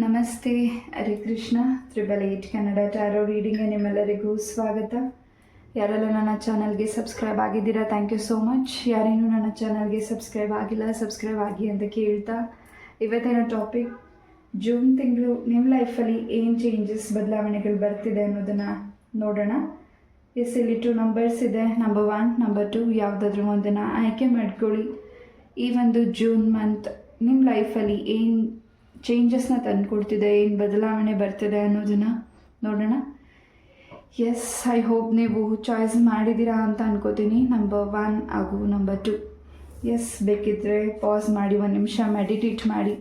ನಮಸ್ತೆ, ಹರೇ ಕೃಷ್ಣ. 888 ಕನ್ನಡ ಟ್ಯಾರೋ ರೀಡಿಂಗ್ಗೆ ನಿಮ್ಮೆಲ್ಲರಿಗೂ ಸ್ವಾಗತ. ಯಾರೆಲ್ಲ ನನ್ನ ಚಾನಲ್ಗೆ ಸಬ್ಸ್ಕ್ರೈಬ್ ಆಗಿದ್ದೀರಾ, ಥ್ಯಾಂಕ್ ಯು ಸೋ ಮಚ್. ಯಾರೇನು ನನ್ನ ಚಾನಲ್ಗೆ ಸಬ್ಸ್ಕ್ರೈಬ್ ಆಗಿಲ್ಲ, ಸಬ್ಸ್ಕ್ರೈಬ್ ಆಗಿ ಅಂತ ಕೇಳ್ತಾ, ಇವತ್ತಿನ ಟಾಪಿಕ್ ಜೂನ್ ತಿಂಗಳು ನಿಮ್ಮ ಲೈಫಲ್ಲಿ ಏನು ಚೇಂಜಸ್, ಬದಲಾವಣೆಗಳು ಬರ್ತಿದೆ ಅನ್ನೋದನ್ನು ನೋಡೋಣ. ಇಲ್ಲಿ 2 ನಂಬರ್ಸ್ ಇದೆ, ನಂಬರ್ 1, ನಂಬರ್ 2. ಯಾವುದಾದ್ರೂ ಒಂದನ್ನು ಆಯ್ಕೆ ಮಾಡ್ಕೊಳ್ಳಿ. ಈ ಒಂದು ಜೂನ್ ಮಂತ್ ನಿಮ್ಮ ಲೈಫಲ್ಲಿ ಏನು ಚೇಂಜಸ್ನ ತಂದುಕೊಡ್ತಿದೆ, ಏನು ಬದಲಾವಣೆ ಬರ್ತಿದೆ ಅನ್ನೋದನ್ನು ನೋಡೋಣ. ಎಸ್, ಐ ಹೋಪ್ ನೀವು ಚಾಯ್ಸ್ ಮಾಡಿದ್ದೀರಾ ಅಂತ ಅನ್ಕೋತೀನಿ, ನಂಬರ್ 1 ಹಾಗೂ ನಂಬರ್ 2. ಎಸ್, ಬೇಕಿದ್ದರೆ ಪಾಸ್ ಮಾಡಿ 1 ನಿಮಿಷ ಮೆಡಿಟೇಟ್ ಮಾಡಿ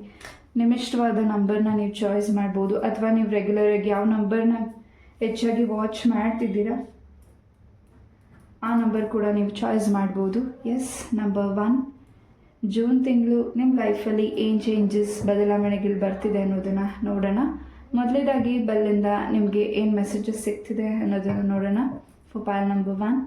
ನಿಮ್ಮಿಷ್ಟವಾದ ನಂಬರ್ನ ನೀವು ಚಾಯ್ಸ್ ಮಾಡ್ಬೋದು, ಅಥವಾ ನೀವು ರೆಗ್ಯುಲರಾಗಿ ಯಾವ ನಂಬರ್ನ ಹೆಚ್ಚಾಗಿ ವಾಚ್ ಮಾಡ್ತಿದ್ದೀರಾ ಆ ನಂಬರ್ ಕೂಡ ನೀವು ಚಾಯ್ಸ್ ಮಾಡ್ಬೋದು. ಎಸ್, ನಂಬರ್ 1, ಜೂನ್ ತಿಂಗಳು ನಿಮ್ಮ ಲೈಫಲ್ಲಿ ಏನು ಚೇಂಜಸ್, ಬದಲಾವಣೆಗಳು ಬರ್ತಿದೆ ಅನ್ನೋದನ್ನು ನೋಡೋಣ. ಮೊದಲೇದಾಗಿ ಬೆಲ್ಲಿಂದ ನಿಮಗೆ ಏನು ಮೆಸೇಜಸ್ ಸಿಗ್ತಿದೆ ಅನ್ನೋದನ್ನು ನೋಡೋಣ. For pile number 1,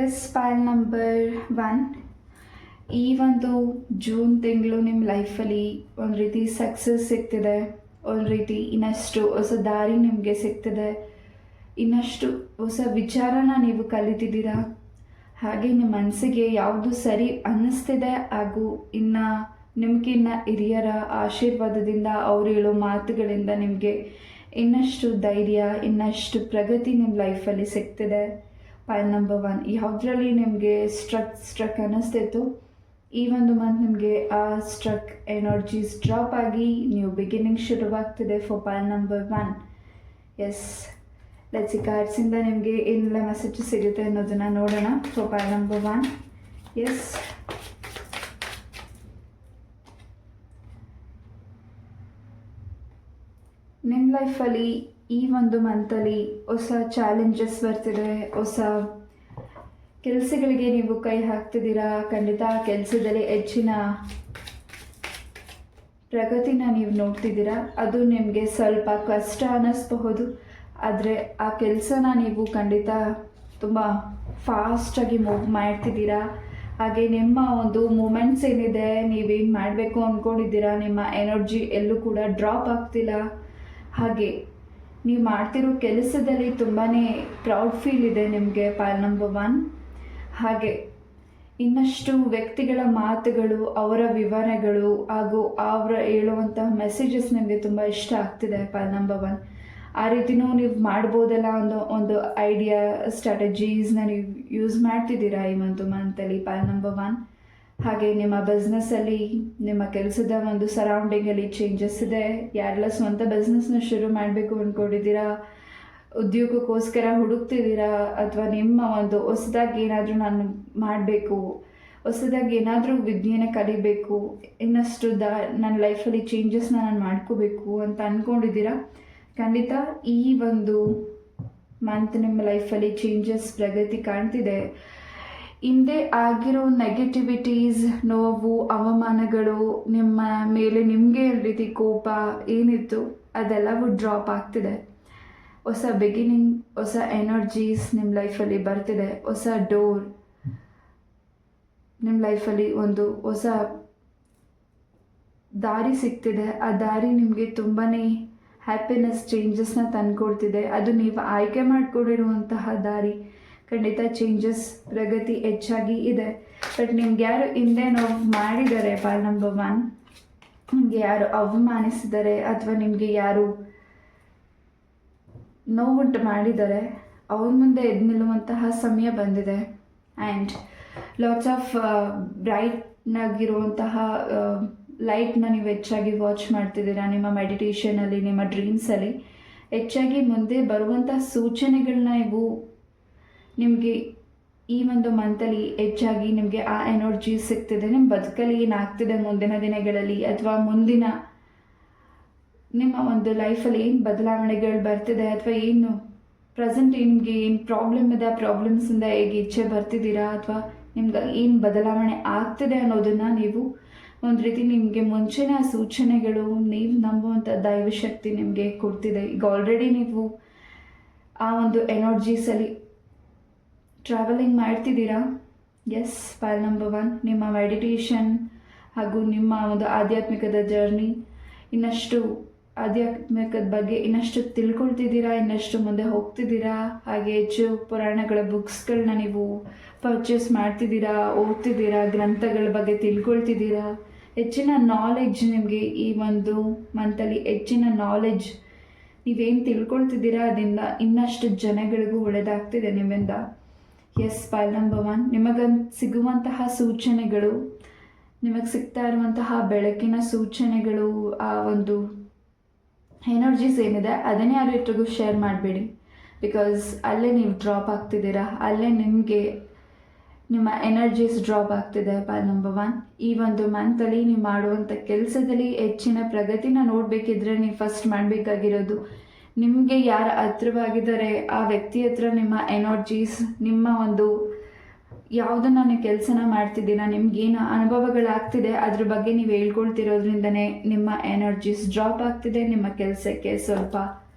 yes, pile number 1. ಈ ಒಂದು ಜೂನ್ ತಿಂಗಳು ನಿಮ್ಮ ಲೈಫಲ್ಲಿ ಒಂದು ರೀತಿ ಸಕ್ಸಸ್ ಸಿಗ್ತಿದೆ, ಒಂದು ರೀತಿ ಇನ್ನಷ್ಟು ಹೊಸ ದಾರಿ ನಿಮಗೆ ಸಿಗ್ತಿದೆ, ಇನ್ನಷ್ಟು ಹೊಸ ವಿಚಾರನ ನೀವು ಕಲಿತಿದ್ದೀರಾ. ಹಾಗೆ ನಿಮ್ಮ ಮನಸ್ಸಿಗೆ ಯಾವುದು ಸರಿ ಅನ್ನಿಸ್ತಿದೆ, ಹಾಗೂ ನಿಮಗಿನ್ನ ಹಿರಿಯರ ಆಶೀರ್ವಾದದಿಂದ, ಅವ್ರು ಹೇಳೋ ಮಾತುಗಳಿಂದ ನಿಮಗೆ ಇನ್ನಷ್ಟು ಧೈರ್ಯ, ಇನ್ನಷ್ಟು ಪ್ರಗತಿ ನಿಮ್ಮ ಲೈಫಲ್ಲಿ ಸಿಗ್ತಿದೆ. ಪೈಲ್ ನಂಬರ್ 1, ಯಾವುದರಲ್ಲಿ ನಿಮಗೆ ಸ್ಟ್ರಕ್ ಅನ್ನಿಸ್ತಿತ್ತು, ಈ ಒಂದು ಮಂತ್ ನಿಮಗೆ ಆ ಸ್ಟ್ರಕ್ ಎನರ್ಜೀಸ್ ಡ್ರಾಪ್ ಆಗಿ ನೀವು ಬಿಗಿನಿಂಗ್ ಶುರುವಾಗ್ತಿದೆ. For pile number 1. Yes, let's ಕಾರ್ಡ್ಸಿಂದ ನಿಮಗೆ ಏನೆಲ್ಲ ಮೆಸೇಜ್ ಸಿಗುತ್ತೆ ಅನ್ನೋದನ್ನು ನೋಡೋಣ. For pile number 1. ಎಸ್, ನಿಮ್ಮ ಲೈಫಲ್ಲಿ ಈ ಒಂದು ಮಂತಲ್ಲಿ ಹೊಸ ಚಾಲೆಂಜಸ್ ಬರ್ತಿದೆ, ಹೊಸ ಕೆಲಸಗಳಿಗೆ ನೀವು ಕೈ ಹಾಕ್ತಿದ್ದೀರಾ. ಖಂಡಿತ ಕೆಲಸದಲ್ಲಿ ಹೆಚ್ಚಿನ ಪ್ರಗತಿನ ನೀವು ನೋಡ್ತಿದ್ದೀರಾ. ಅದು ನಿಮಗೆ ಸ್ವಲ್ಪ ಕಷ್ಟ ಅನ್ನಿಸ್ಬಹುದು, ಆದರೆ ಆ ಕೆಲಸನ ನೀವು ಖಂಡಿತ ತುಂಬ ಫಾಸ್ಟಾಗಿ ಮೂವ್ ಮಾಡ್ತಿದ್ದೀರಾ. ಹಾಗೆ ನಿಮ್ಮ ಒಂದು ಮೂಮೆಂಟ್ಸ್ ಏನಿದೆ, ನೀವೇನು ಮಾಡಬೇಕು ಅಂದ್ಕೊಂಡಿದ್ದೀರಾ, ನಿಮ್ಮ ಎನರ್ಜಿ ಎಲ್ಲೂ ಕೂಡ ಡ್ರಾಪ್ ಆಗ್ತಿಲ್ಲ. ಹಾಗೆ ನೀವು ಮಾಡ್ತಿರೋ ಕೆಲಸದಲ್ಲಿ ತುಂಬಾ ಪ್ರೌಡ್ ಫೀಲ್ ಇದೆ ನಿಮಗೆ. ಪೈಲ್ ನಂಬರ್ 1. ಹಾಗೆ ಇನ್ನಷ್ಟು ವ್ಯಕ್ತಿಗಳ ಮಾತುಗಳು, ಅವರ ವಿವರಣೆಗಳು ಹಾಗೂ ಅವರ ಹೇಳುವಂತಹ ಮೆಸೇಜಸ್ ನಿಮಗೆ ತುಂಬ ಇಷ್ಟ ಆಗ್ತಿದೆ. ಪೈಲ್ ನಂಬರ್ 1. ಆ ರೀತಿಯೂ ನೀವು ಮಾಡ್ಬೋದಲ್ಲ ಅನ್ನೋ ಒಂದು ಐಡಿಯಾ, ಸ್ಟ್ರಾಟಜೀಸ್ನ ನೀವು ಯೂಸ್ ಮಾಡ್ತಿದ್ದೀರಾ ಈ ಒಂದು ಮಂತಲ್ಲಿ. Pile number 1. ಹಾಗೆ ನಿಮ್ಮ ಬಿಸ್ನೆಸ್ಸಲ್ಲಿ, ನಿಮ್ಮ ಕೆಲಸದ ಒಂದು ಸರೌಂಡಿಂಗಲ್ಲಿ ಚೇಂಜಸ್ ಇದೆ. ಯಾರೆಲ್ಲ ಸ್ವಂತ ಬಿಸ್ನೆಸ್ನ ಶುರು ಮಾಡಬೇಕು ಅಂದ್ಕೊಂಡಿದ್ದೀರಾ, ಉದ್ಯೋಗಕ್ಕೋಸ್ಕರ ಹುಡುಕ್ತಿದ್ದೀರಾ, ಅಥವಾ ನಿಮ್ಮ ಒಂದು ಹೊಸದಾಗಿ ಏನಾದರೂ ನಾನು ಮಾಡಬೇಕು, ಹೊಸದಾಗಿ ಏನಾದರೂ ವಿದ್ಯೆನ ಕಲಿಬೇಕು, ಇನ್ನಷ್ಟು ನನ್ನ ಲೈಫಲ್ಲಿ ಚೇಂಜಸ್ನ ನಾನು ಮಾಡ್ಕೋಬೇಕು ಅಂತ ಅಂದ್ಕೊಂಡಿದ್ದೀರಾ. ಖಂಡಿತ ಈ ಒಂದು ಮಂತ್ ನಿಮ್ಮ ಲೈಫಲ್ಲಿ ಚೇಂಜಸ್, ಪ್ರಗತಿ ಕಾಣ್ತಿದೆ. ಹಿಂದೆ ಆಗಿರೋ ನೆಗೆಟಿವಿಟೀಸ್, ನೋವು, ಅವಮಾನಗಳು, ನಿಮ್ಮ ಮೇಲೆ ನಿಮಗೆ ರೀತಿ ಕೋಪ ಏನಿತ್ತು ಅದೆಲ್ಲವೂ ಡ್ರಾಪ್ ಆಗ್ತಿದೆ. ಹೊಸ ಬಿಗಿನಿಂಗ್, ಹೊಸ ಎನರ್ಜೀಸ್ ನಿಮ್ಮ ಲೈಫಲ್ಲಿ ಬರ್ತಿದೆ. ಹೊಸ ಡೋರ್ ನಿಮ್ಮ ಲೈಫಲ್ಲಿ, ಒಂದು ಹೊಸ ದಾರಿ ಸಿಗ್ತಿದೆ. ಆ ದಾರಿ ನಿಮಗೆ ತುಂಬಾ ಹ್ಯಾಪಿನೆಸ್, ಚೇಂಜಸ್ನ ತಂದುಕೊಡ್ತಿದೆ. ಅದು ನೀವು ಆಯ್ಕೆ ಮಾಡಿಕೊಂಡಿರುವಂತಹ ದಾರಿ. ಖಂಡಿತ ಚೇಂಜಸ್, ಪ್ರಗತಿ ಹೆಚ್ಚಾಗಿ ಇದೆ. ಬಟ್ ನಿಮ್ಗೆ ಯಾರು ಹಿಂದೆ ನೋವು ಮಾಡಿದ್ದಾರೆ, ಪೈಲ್ ನಂಬರ್ 1, ನಿಮಗೆ ಯಾರು ಅವಮಾನಿಸಿದ್ದಾರೆ ಅಥವಾ ನಿಮಗೆ ಯಾರು ನೋವುಂಟು ಮಾಡಿದ್ದಾರೆ, ಅವ್ರ ಮುಂದೆ ಎದ್ದು ನಿಲ್ಲುವಂತಹ ಸಮಯ ಬಂದಿದೆ. ಆ್ಯಂಡ್ ಲಾಟ್ಸ್ ಆಫ್ ಬ್ರೈಟ್ನಾಗಿರುವಂತಹ ಲೈಟ್ನ ನೀವು ಹೆಚ್ಚಾಗಿ ವಾಚ್ ಮಾಡ್ತಿದ್ದೀರಾ. ನಿಮ್ಮ ಮೆಡಿಟೇಷನಲ್ಲಿ, ನಿಮ್ಮ ಡ್ರೀಮ್ಸಲ್ಲಿ ಹೆಚ್ಚಾಗಿ ಮುಂದೆ ಬರುವಂತಹ ಸೂಚನೆಗಳನ್ನ ನೀವು ನಿಮಗೆ ಈ ಒಂದು ಮಂತಲ್ಲಿ ಹೆಚ್ಚಾಗಿ ನಿಮಗೆ ಆ ಎನರ್ಜಿ ಸಿಗ್ತಿದೆ. ನಿಮ್ಮ ಬದುಕಲ್ಲಿ ಏನಾಗ್ತಿದೆ ಮುಂದಿನ ದಿನಗಳಲ್ಲಿ, ಅಥವಾ ಮುಂದಿನ ನಿಮ್ಮ ಒಂದು ಲೈಫಲ್ಲಿ ಏನು ಬದಲಾವಣೆಗಳು ಬರ್ತಿದೆ ಅಥವಾ ಏನು ಪ್ರೆಸೆಂಟ್ ನಿಮಗೆ ಏನು ಪ್ರಾಬ್ಲಮ್ ಇದೆ, ಆ ಪ್ರಾಬ್ಲಮ್ಸಿಂದ ಹೇಗೆ ಈಚೆ ಬರ್ತಿದ್ದೀರಾ ಅಥವಾ ನಿಮ್ಗೆ ಏನು ಬದಲಾವಣೆ ಆಗ್ತಿದೆ ಅನ್ನೋದನ್ನು ನೀವು ಒಂದು ರೀತಿ ನಿಮಗೆ ಮುಂಚೆನೇ ಆ ಸೂಚನೆಗಳು, ನೀವು ನಂಬುವಂಥ ದೈವಶಕ್ತಿ ನಿಮಗೆ ಕೊಡ್ತಿದೆ. ಈಗ ಆಲ್ರೆಡಿ ನೀವು ಆ ಒಂದು ಎನರ್ಜೀಸಲ್ಲಿ ಟ್ರಾವೆಲಿಂಗ್ ಮಾಡ್ತಿದ್ದೀರಾ. ಎಸ್, ಫೈಲ್ ನಂಬರ್ 1 ನಿಮ್ಮ ಮೆಡಿಟೇಷನ್ ಹಾಗೂ ನಿಮ್ಮ ಒಂದು ಆಧ್ಯಾತ್ಮಿಕದ ಜರ್ನಿ, ಇನ್ನಷ್ಟು ಆಧ್ಯಾತ್ಮಿಕದ ಬಗ್ಗೆ ಇನ್ನಷ್ಟು ತಿಳ್ಕೊಳ್ತಿದ್ದೀರಾ, ಇನ್ನಷ್ಟು ಮುಂದೆ ಹೋಗ್ತಿದ್ದೀರಾ. ಹಾಗೆ ಹೆಚ್ಚು ಪುರಾಣಗಳ ಬುಕ್ಸ್ಗಳನ್ನ ನೀವು ಪರ್ಚೇಸ್ ಮಾಡ್ತಿದ್ದೀರಾ, ಓದ್ತಿದ್ದೀರಾ, ಗ್ರಂಥಗಳ ಬಗ್ಗೆ ತಿಳ್ಕೊಳ್ತಿದ್ದೀರಾ. ಹೆಚ್ಚಿನ ನಾಲೆಡ್ಜ್ ನಿಮಗೆ ಈ ಒಂದು ಮಂತಲ್ಲಿ ಹೆಚ್ಚಿನ ನಾಲೆಡ್ಜ್ ನೀವೇನು ತಿಳ್ಕೊಳ್ತಿದ್ದೀರಾ ಅದರಿಂದ ಇನ್ನಷ್ಟು ಜನಗಳಿಗೂ ಒಳ್ಳೆಯದಾಗ್ತಿದೆ ನಿಮ್ಮಿಂದ. ಎಸ್, ಫೈಲ್ ನಂಬರ್ 1 ನಿಮಗಂತ ಸಿಗುವಂತಹ ಸೂಚನೆಗಳು, ನಿಮಗೆ ಸಿಗ್ತಾ ಇರುವಂತಹ ಬೆಳಕಿನ ಸೂಚನೆಗಳು, ಆ ಒಂದು ಎನರ್ಜೀಸ್ ಏನಿದೆ ಅದನ್ನೇ ಯಾರಿಗೂ ಶೇರ್ ಮಾಡಬೇಡಿ. ಬಿಕಾಸ್ ಅಲ್ಲೇ ನೀವು ಡ್ರಾಪ್ ಆಗ್ತಿದ್ದೀರಾ, ಅಲ್ಲೇ ನಿಮಗೆ ನಿಮ್ಮ ಎನರ್ಜೀಸ್ ಡ್ರಾಪ್ ಆಗ್ತಿದೆ. ಫೈಲ್ ನಂಬರ್ 1 ಈ ಒಂದು ಮಂತಲ್ಲಿ ನೀವು ಮಾಡುವಂಥ ಕೆಲಸದಲ್ಲಿ ಹೆಚ್ಚಿನ ಪ್ರಗತಿನ ನೋಡಬೇಕಿದ್ರೆ ನೀವು ಫಸ್ಟ್ ಮಾಡಬೇಕಾಗಿರೋದು, ನಿಮಗೆ ಯಾರು ಹತ್ರವಾಗಿದ್ದಾರೆ ಆ ವ್ಯಕ್ತಿ ಹತ್ರ ನಿಮ್ಮ ಎನರ್ಜೀಸ್, ನಿಮ್ಮ ಒಂದು ಯಾವುದನ್ನು ನೀವು ಕೆಲಸನ ಮಾಡ್ತಿದ್ದೀರಾ, ನಿಮ್ಗೇನು ಅನುಭವಗಳಾಗ್ತಿದೆ ಅದ್ರ ಬಗ್ಗೆ ನೀವು ಹೇಳ್ಕೊಳ್ತಿರೋದ್ರಿಂದನೇ ನಿಮ್ಮ ಎನರ್ಜೀಸ್ ಡ್ರಾಪ್ ಆಗ್ತಿದೆ, ನಿಮ್ಮ ಕೆಲಸಕ್ಕೆ ಸ್ವಲ್ಪ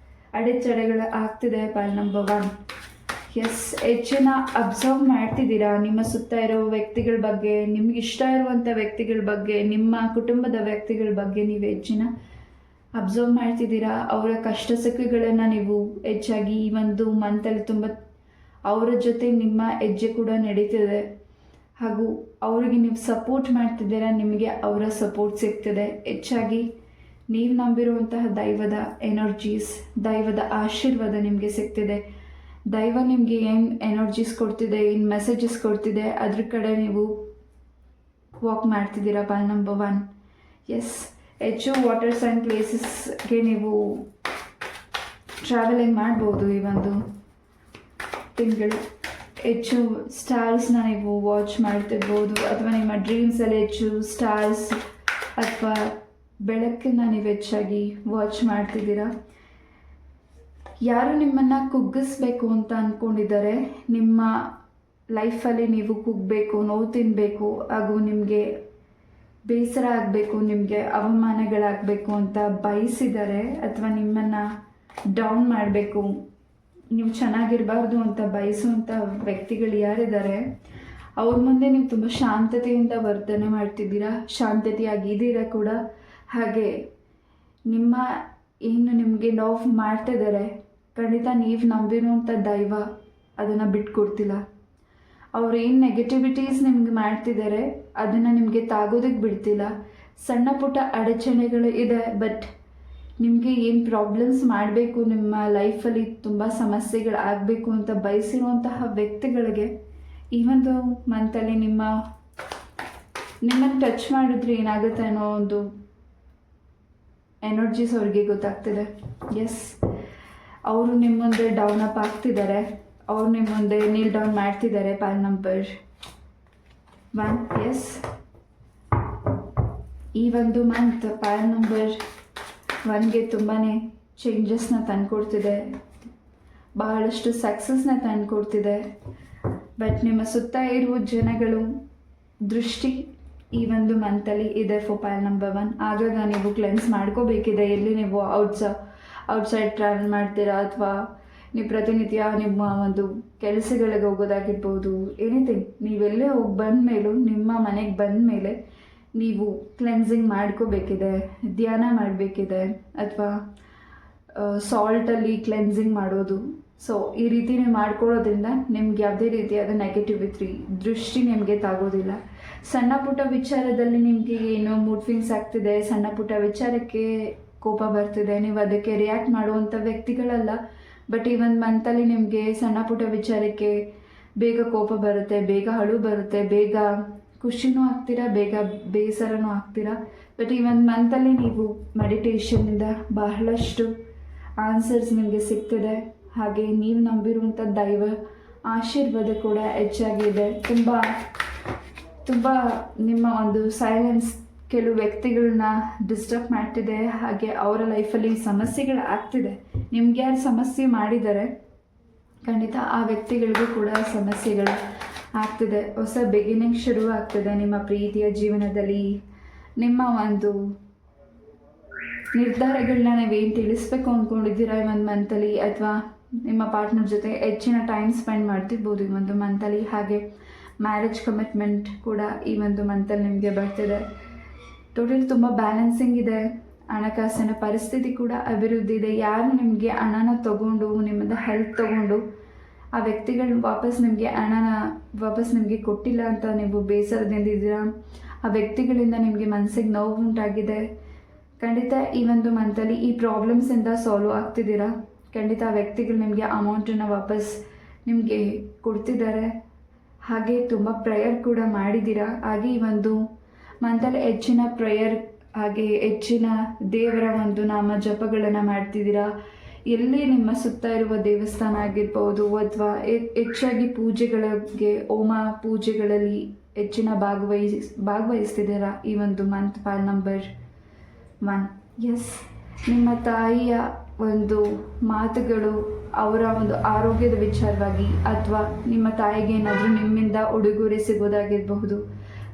ಅಡೆತಡೆಗಳು ಆಗ್ತಿದೆ. ಫೈಲ್ ನಂಬರ್ 1 ಎಸ್, ಹೆಚ್ಚಿನ ಅಬ್ಸರ್ವ್ ಮಾಡ್ತಿದ್ದೀರಾ ನಿಮ್ಮ ಸುತ್ತ ಇರೋ ವ್ಯಕ್ತಿಗಳ ಬಗ್ಗೆ, ನಿಮ್ಗೆ ಇಷ್ಟ ಇರುವಂಥ ವ್ಯಕ್ತಿಗಳ ಬಗ್ಗೆ, ನಿಮ್ಮ ಕುಟುಂಬದ ವ್ಯಕ್ತಿಗಳ ಬಗ್ಗೆ ನೀವು ಹೆಚ್ಚಿನ ಅಬ್ಸರ್ವ್ ಮಾಡ್ತಿದ್ದೀರಾ. ಅವರ ಕಷ್ಟ ಸುಖಗಳನ್ನು ನೀವು ಹೆಚ್ಚಾಗಿ ಈ ಒಂದು ಮಂತಲ್ಲಿ ತುಂಬ ಅವರ ಜೊತೆ ನಿಮ್ಮ ಹೆಜ್ಜೆ ಕೂಡ ನಡೀತಿದೆ ಹಾಗೂ ಅವರಿಗೆ ನೀವು ಸಪೋರ್ಟ್ ಮಾಡ್ತಿದ್ದೀರಾ, ನಿಮಗೆ ಅವರ ಸಪೋರ್ಟ್ ಸಿಗ್ತಿದೆ. ಹೆಚ್ಚಾಗಿ ನೀವು ನಂಬಿರುವಂತಹ ದೈವದ ಎನರ್ಜೀಸ್, ದೈವದ ಆಶೀರ್ವಾದ ನಿಮಗೆ ಸಿಗ್ತಿದೆ. ದೈವ ನಿಮಗೆ ಏನು ಎನರ್ಜೀಸ್ ಕೊಡ್ತಿದೆ, ಏನು ಮೆಸೇಜಸ್ ಕೊಡ್ತಿದೆ ಅದ್ರ ಕಡೆ ನೀವು ವಾಕ್ ಮಾಡ್ತಿದ್ದೀರಾ. ಫೈಲ್ ನಂಬರ್ 1 ಎಸ್, ಹೆಚ್ಚು ವಾಟರ್ಸ್ ಆ್ಯಂಡ್ ಪ್ಲೇಸಸ್ಗೆ ನೀವು ಟ್ರಾವೆಲಿಂಗ್ ಮಾಡ್ಬೋದು ಈ ಒಂದು ತಿಂಗಳು. ಹೆಚ್ಚು ಸ್ಟಾರ್ಸ್ನ ನೀವು ವಾಚ್ ಮಾಡ್ತಿರ್ಬೋದು ಅಥವಾ ನಿಮ್ಮ ಡ್ರೀಮ್ಸಲ್ಲಿ ಹೆಚ್ಚು ಸ್ಟಾರ್ಸ್ ಅಥವಾ ಬೆಳಕನ್ನು ನೀವು ಹೆಚ್ಚಾಗಿ ವಾಚ್ ಮಾಡ್ತಿದ್ದೀರಾ. ಯಾರು ನಿಮ್ಮನ್ನು ಕುಗ್ಗಿಸ್ಬೇಕು ಅಂತ ಅಂದ್ಕೊಂಡಿದ್ದಾರೆ, ನಿಮ್ಮ ಲೈಫಲ್ಲಿ ನೀವು ಕುಗ್ಗಬೇಕು, ನೋವು ತಿನ್ನಬೇಕು ಹಾಗೂ ನಿಮಗೆ ಬೇಸರ ಆಗಬೇಕು, ನಿಮಗೆ ಅವಮಾನಗಳಾಗಬೇಕು ಅಂತ ಬಯಸಿದ್ದಾರೆ ಅಥವಾ ನಿಮ್ಮನ್ನು ಡೌನ್ ಮಾಡಬೇಕು, ನೀವು ಚೆನ್ನಾಗಿರಬಾರ್ದು ಅಂತ ಬಯಸುವಂಥ ವ್ಯಕ್ತಿಗಳು ಯಾರಿದ್ದಾರೆ ಅವ್ರ ಮುಂದೆ ನೀವು ತುಂಬ ಶಾಂತತೆಯಿಂದ ವರ್ತನೆ ಮಾಡ್ತಿದ್ದೀರಾ, ಶಾಂತತೆಯಾಗಿದ್ದೀರಾ ಕೂಡ. ಹಾಗೆ ನಿಮ್ಮ ಏನು ನಿಮಗೆ ನೋವು ಮಾಡ್ತಿದ್ದಾರೆ ಖಂಡಿತ ನೀವು ನಂಬಿರುವಂಥ ದೈವ ಅದನ್ನು ಬಿಟ್ಕೊಡ್ತಿಲ್ಲ. ಅವ್ರು ಏನು ನೆಗೆಟಿವಿಟೀಸ್ ನಿಮ್ಗೆ ಮಾಡ್ತಿದ್ದಾರೆ ಅದನ್ನು ನಿಮಗೆ ತಾಗೋದಕ್ಕೆ ಬಿಡ್ತಿಲ್ಲ. ಸಣ್ಣ ಪುಟ್ಟ ಅಡಚಣೆಗಳು ಇದೆ, ಬಟ್ ನಿಮಗೆ ಏನು ಪ್ರಾಬ್ಲಮ್ಸ್ ಮಾಡಬೇಕು, ನಿಮ್ಮ ಲೈಫಲ್ಲಿ ತುಂಬ ಸಮಸ್ಯೆಗಳು ಆಗಬೇಕು ಅಂತ ಬಯಸಿರುವಂತಹ ವ್ಯಕ್ತಿಗಳಿಗೆ ಈ ಒಂದು ಮಂತಲ್ಲಿ ನಿಮ್ಮನ್ನು ಟಚ್ ಮಾಡಿದ್ರೆ ಏನಾಗುತ್ತೆ ಅನ್ನೋ ಒಂದು ಎನರ್ಜೀಸ್ ಅವ್ರಿಗೆ ಗೊತ್ತಾಗ್ತಿದೆ. ಎಸ್, ಅವರು ನಿಮ್ಮ ಮುಂದೆ ಡೌನ್ ಅಪ್ ಆಗ್ತಿದ್ದಾರೆ, ಅವ್ರು ನಿಮ್ಮ ಮುಂದೆ ನೀಲ್ ಡೌನ್ ಮಾಡ್ತಿದ್ದಾರೆ. ಫೈಲ್ ನಂಬರ್ 1 ಎಸ್, ಈ ಒಂದು ಮಂತ್ ಫೈಲ್ ನಂಬರ್ 1ಗೆ ತುಂಬಾ ಚೇಂಜಸ್ನ ತಂದುಕೊಡ್ತಿದೆ, ಬಹಳಷ್ಟು ಸಕ್ಸಸ್ನ ತಂದುಕೊಡ್ತಿದೆ. ಬಟ್ ನಿಮ್ಮ ಸುತ್ತ ಇರುವ ಜನಗಳು ದೃಷ್ಟಿ ಈ ಒಂದು ಮಂತಲ್ಲಿ ಇದೆ ಫೈಲ್ ನಂಬರ್ 1. ಆಗಾಗ ನೀವು ಕ್ಲೆನ್ಸ್ ಮಾಡ್ಕೋಬೇಕಿದೆ. ಎಲ್ಲಿ ನೀವು ಔಟ್ಸೈಡ್ ಟ್ರಾವೆಲ್ ಮಾಡ್ತೀರಾ ಅಥವಾ ನೀವು ಪ್ರತಿನಿತ್ಯ ನಿಮ್ಮ ಒಂದು ಕೆಲಸಗಳಿಗೆ ಹೋಗೋದಾಗಿರ್ಬೋದು, ಎನಿಥಿಂಗ್, ನೀವೆಲ್ಲೇ ಹೋಗಿ ಬಂದ ಮೇಲೂ ನಿಮ್ಮ ಮನೆಗೆ ಬಂದ ಮೇಲೆ ನೀವು ಕ್ಲೆನ್ಸಿಂಗ್ ಮಾಡ್ಕೋಬೇಕಿದೆ, ಧ್ಯಾನ ಮಾಡಬೇಕಿದೆ ಅಥವಾ ಸಾಲ್ಟಲ್ಲಿ ಕ್ಲೆನ್ಸಿಂಗ್ ಮಾಡೋದು. ಸೊ ಈ ರೀತಿ ನೀವು ಮಾಡ್ಕೊಳ್ಳೋದ್ರಿಂದ ನಿಮ್ಗೆ ಯಾವುದೇ ರೀತಿಯಾದ ನೆಗೆಟಿವಿಟಿ ದೃಷ್ಟಿ ನಿಮಗೆ ತಾಗೋದಿಲ್ಲ. ಸಣ್ಣ ಪುಟ್ಟ ವಿಚಾರದಲ್ಲಿ ನಿಮಗೆ ಏನೋ ಮೂಡ್ ಸ್ವಿಂಗ್ಸ್ ಆಗ್ತಿದೆ, ಸಣ್ಣ ಪುಟ್ಟ ವಿಚಾರಕ್ಕೆ ಕೋಪ ಬರ್ತಿದೆ, ನೀವು ಅದಕ್ಕೆ ರಿಯಾಕ್ಟ್ ಮಾಡುವಂಥ ವ್ಯಕ್ತಿಗಳಲ್ಲ. ಬಟ್ ಈ ಒಂದು ಮಂತಲ್ಲಿ ನಿಮಗೆ ಸಣ್ಣ ಪುಟ್ಟ ವಿಚಾರಕ್ಕೆ ಬೇಗ ಕೋಪ ಬರುತ್ತೆ, ಬೇಗ ಅಳು ಬರುತ್ತೆ, ಬೇಗ ಖುಷಿನೂ ಆಗ್ತೀರಾ, ಬೇಗ ಬೇಸರನೂ ಆಗ್ತೀರಾ. ಬಟ್ ಈ ಒಂದು ಮಂತಲ್ಲಿ ನೀವು ಮೆಡಿಟೇಷನ್ನಿಂದ ಬಹಳಷ್ಟು ಆನ್ಸರ್ಸ್ ನಿಮಗೆ ಸಿಗ್ತಿದೆ. ಹಾಗೆ ನೀವು ನಂಬಿರುವಂಥ ದೈವ ಆಶೀರ್ವಾದ ಕೂಡ ಹೆಚ್ಚಾಗಿದೆ. ತುಂಬ ನಿಮ್ಮ ಒಂದು ಸೈಲೆನ್ಸ್ ಕೆಲವು ವ್ಯಕ್ತಿಗಳನ್ನ ಡಿಸ್ಟರ್ಬ್ ಮಾಡ್ತಿದೆ, ಹಾಗೆ ಅವರ ಲೈಫಲ್ಲಿ ಸಮಸ್ಯೆಗಳು ಆಗ್ತಿದೆ. ನಿಮ್ಗೆ ಯಾರು ಸಮಸ್ಯೆ ಮಾಡಿದ್ದಾರೆ ಖಂಡಿತ ಆ ವ್ಯಕ್ತಿಗಳಿಗೂ ಕೂಡ ಸಮಸ್ಯೆಗಳು ಆಗ್ತಿದೆ. ಹೊಸ ಬಿಗಿನಿಂಗ್ ಶುರು ಆಗ್ತಿದೆ ನಿಮ್ಮ ಪ್ರೀತಿಯ ಜೀವನದಲ್ಲಿ. ನಿಮ್ಮ ಒಂದು ನಿರ್ಧಾರಗಳನ್ನ ನೀವೇನು ತಿಳಿಸ್ಬೇಕು ಅಂದ್ಕೊಂಡಿದ್ದೀರಾ ಈ ಒಂದು ಮಂತಲ್ಲಿ, ಅಥವಾ ನಿಮ್ಮ ಪಾರ್ಟ್ನರ್ ಜೊತೆ ಹೆಚ್ಚಿನ ಟೈಮ್ ಸ್ಪೆಂಡ್ ಮಾಡ್ತಿರ್ಬೋದು ಈ ಒಂದು ಮಂತಲ್ಲಿ. ಹಾಗೆ ಮ್ಯಾರೇಜ್ ಕಮಿಟ್ಮೆಂಟ್ ಕೂಡ ಈ ಒಂದು ಮಂತಲ್ಲಿ ನಿಮಗೆ ಬರ್ತಿದೆ. ಟೋಟಲ್ ತುಂಬ ಬ್ಯಾಲೆನ್ಸಿಂಗ್ ಇದೆ. ಹಣಕಾಸಿನ ಪರಿಸ್ಥಿತಿ ಕೂಡ ಅಭಿವೃದ್ಧಿ ಇದೆ. ಯಾರು ನಿಮಗೆ ಹಣನ ತಗೊಂಡು ನಿಮ್ಮಿಂದ ಹೆಲ್ಪ್ ತಗೊಂಡು ಆ ವ್ಯಕ್ತಿಗಳು ವಾಪಸ್ ನಿಮಗೆ ಕೊಟ್ಟಿಲ್ಲ ಅಂತ ನೀವು ಬೇಸರದಿಂದಿದ್ದೀರಾ, ಆ ವ್ಯಕ್ತಿಗಳಿಂದ ನಿಮಗೆ ಮನಸ್ಸಿಗೆ ನೋವು ಉಂಟಾಗಿದೆ. ಖಂಡಿತ ಈ ಒಂದು ಮಂತಲ್ಲಿ ಈ ಪ್ರಾಬ್ಲಮ್ಸಿಂದ ಸಾಲ್ವ್ ಆಗ್ತಿದ್ದೀರಾ. ಖಂಡಿತ ಆ ವ್ಯಕ್ತಿಗಳು ನಿಮಗೆ ಅಮೌಂಟನ್ನು ವಾಪಸ್ ನಿಮಗೆ ಕೊಡ್ತಿದ್ದಾರೆ. ಹಾಗೆ ತುಂಬ ಪ್ರೇಯರ್ ಕೂಡ ಮಾಡಿದ್ದೀರಾ. ಹಾಗೆ ಈ ಒಂದು ಮಂತಲ್ಲಿ ಹೆಚ್ಚಿನ ಪ್ರೇಯರ್ ಹಾಗೆ ಹೆಚ್ಚಿನ ದೇವರ ಒಂದು ನಾಮ ಜಪಗಳನ್ನು ಮಾಡ್ತಿದ್ದೀರಾ. ಎಲ್ಲಿ ನಿಮ್ಮ ಸುತ್ತ ಇರುವ ದೇವಸ್ಥಾನ ಆಗಿರ್ಬೋದು ಅಥವಾ ಹೆಚ್ಚಾಗಿ ಪೂಜೆಗಳಿಗೆ ಹೋಮ ಪೂಜೆಗಳಲ್ಲಿ ಹೆಚ್ಚಿನ ಭಾಗವಹಿಸ್ತಿದ್ದೀರಾ ಈ ಒಂದು ಮಂತ್ ಪಾಲ್ ನಂಬರ್ 1. ಎಸ್, ನಿಮ್ಮ ತಾಯಿಯ ಒಂದು ಮಾತುಗಳು, ಅವರ ಒಂದು ಆರೋಗ್ಯದ ವಿಚಾರವಾಗಿ, ಅಥವಾ ನಿಮ್ಮ ತಾಯಿಗೆ ಏನಾದರೂ ನಿಮ್ಮಿಂದ ಉಡುಗೊರೆ ಸಿಗೋದಾಗಿರಬಹುದು,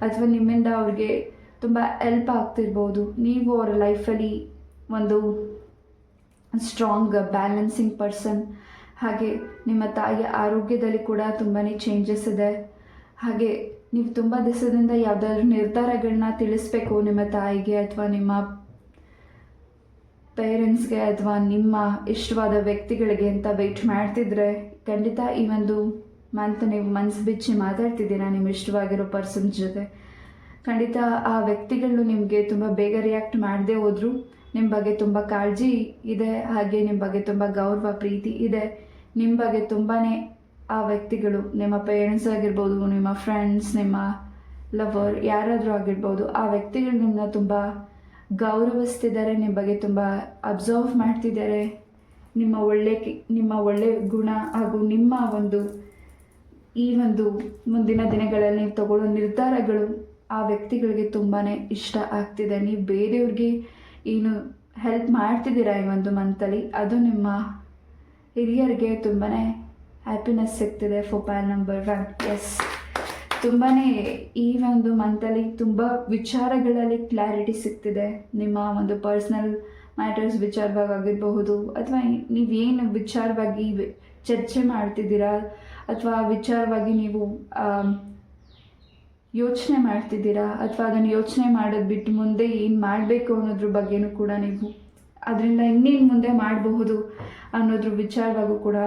ಅಥವಾ ನಿಮ್ಮಿಂದ ಅವ್ರಿಗೆ ತುಂಬ ಹೆಲ್ಪ್ ಆಗ್ತಿರ್ಬೋದು. ನೀವು ಅವರ ಲೈಫಲ್ಲಿ ಒಂದು ಸ್ಟ್ರಾಂಗ್ ಬ್ಯಾಲೆನ್ಸಿಂಗ್ ಪರ್ಸನ್. ಹಾಗೆ ನಿಮ್ಮ ತಾಯಿಯ ಆರೋಗ್ಯದಲ್ಲಿ ಕೂಡ ತುಂಬಾ ಚೇಂಜಸ್ ಇದೆ. ಹಾಗೆ ನೀವು ತುಂಬ ದಿವಸದಿಂದ ಯಾವುದಾದ್ರೂ ನಿರ್ಧಾರಗಳನ್ನ ತಿಳಿಸ್ಬೇಕು ನಿಮ್ಮ ತಾಯಿಗೆ ಅಥವಾ ನಿಮ್ಮ ಪೇರೆಂಟ್ಸ್ಗೆ ಅಥವಾ ನಿಮ್ಮ ಇಷ್ಟವಾದ ವ್ಯಕ್ತಿಗಳಿಗೆ ಅಂತ ವೆಯ್ಟ್ ಮಾಡ್ತಿದ್ರೆ ಖಂಡಿತ ಈ ಒಂದು ಮಂತ್ ನೀವು ಮನಸ್ಸು ಬಿಚ್ಚಿ ಮಾತಾಡ್ತಿದ್ದೀರಾ ನಿಮ್ಮ ಇಷ್ಟವಾಗಿರೋ ಪರ್ಸನ್ ಜೊತೆ. ಖಂಡಿತ ಆ ವ್ಯಕ್ತಿಗಳು ನಿಮಗೆ ತುಂಬ ಬೇಗ ರಿಯಾಕ್ಟ್ ಮಾಡದೆ ಹೋದರೂ ನಿಮ್ಮ ಬಗ್ಗೆ ತುಂಬ ಕಾಳಜಿ ಇದೆ. ಹಾಗೆ ನಿಮ್ಮ ಬಗ್ಗೆ ತುಂಬ ಗೌರವ ಪ್ರೀತಿ ಇದೆ. ನಿಮ್ಮ ಬಗ್ಗೆ ತುಂಬಾ ಆ ವ್ಯಕ್ತಿಗಳು, ನಿಮ್ಮ ಪೇರೆಂಟ್ಸ್ ಆಗಿರ್ಬೋದು, ನಿಮ್ಮ ಫ್ರೆಂಡ್ಸ್, ನಿಮ್ಮ ಲವರ್ ಯಾರಾದರೂ ಆಗಿರ್ಬೋದು, ಆ ವ್ಯಕ್ತಿಗಳು ನಿಮ್ಮನ್ನ ತುಂಬ ಗೌರವಿಸ್ತಿದ್ದಾರೆ. ನಿಮ್ಮ ಬಗ್ಗೆ ತುಂಬ ಅಬ್ಸರ್ವ್ ಮಾಡ್ತಿದ್ದಾರೆ. ನಿಮ್ಮ ಒಳ್ಳೆ ಗುಣ ಹಾಗೂ ನಿಮ್ಮ ಒಂದು ಈ ಒಂದು ಮುಂದಿನ ದಿನಗಳಲ್ಲಿ ನೀವು ತಗೊಳ್ಳೋ ನಿರ್ಧಾರಗಳು ಆ ವ್ಯಕ್ತಿಗಳಿಗೆ ತುಂಬಾ ಇಷ್ಟ ಆಗ್ತಿದೆ. ನೀವು ಬೇರೆಯವ್ರಿಗೆ ಏನು ಹೆಲ್ಪ್ ಮಾಡ್ತಿದ್ದೀರಾ ಈ ಒಂದು ಮಂತಲ್ಲಿ, ಅದು ನಿಮ್ಮ ಹಿರಿಯರಿಗೆ ತುಂಬಾ ಹ್ಯಾಪಿನೆಸ್ ಸಿಗ್ತಿದೆ ಫಾರ್ ಪಾಲ್ ನಂಬರ್ 1. ಎಸ್, ತುಂಬಾ ಈ ಒಂದು ಮಂತಲ್ಲಿ ತುಂಬ ವಿಚಾರಗಳಲ್ಲಿ ಕ್ಲಾರಿಟಿ ಸಿಗ್ತಿದೆ. ನಿಮ್ಮ ಒಂದು ಪರ್ಸ್ನಲ್ ಮ್ಯಾಟರ್ಸ್ ವಿಚಾರವಾಗಿ ಆಗಿರಬಹುದು, ಅಥವಾ ನೀವೇನು ವಿಚಾರವಾಗಿ ಚರ್ಚೆ ಮಾಡ್ತಿದ್ದೀರಾ ಅಥವಾ ವಿಚಾರವಾಗಿ ನೀವು ಯೋಚನೆ ಮಾಡ್ತಿದ್ದೀರಾ, ಅಥವಾ ಅದನ್ನು ಯೋಚನೆ ಮಾಡೋದು ಬಿಟ್ಟು ಮುಂದೆ ಏನು ಮಾಡಬೇಕು ಅನ್ನೋದ್ರ ಬಗ್ಗೆನೂ ಕೂಡ ನೀವು ಅದರಿಂದ ಇನ್ನೇನು ಮುಂದೆ ಮಾಡಬಹುದು ಅನ್ನೋದ್ರ ವಿಚಾರವಾಗೂ ಕೂಡ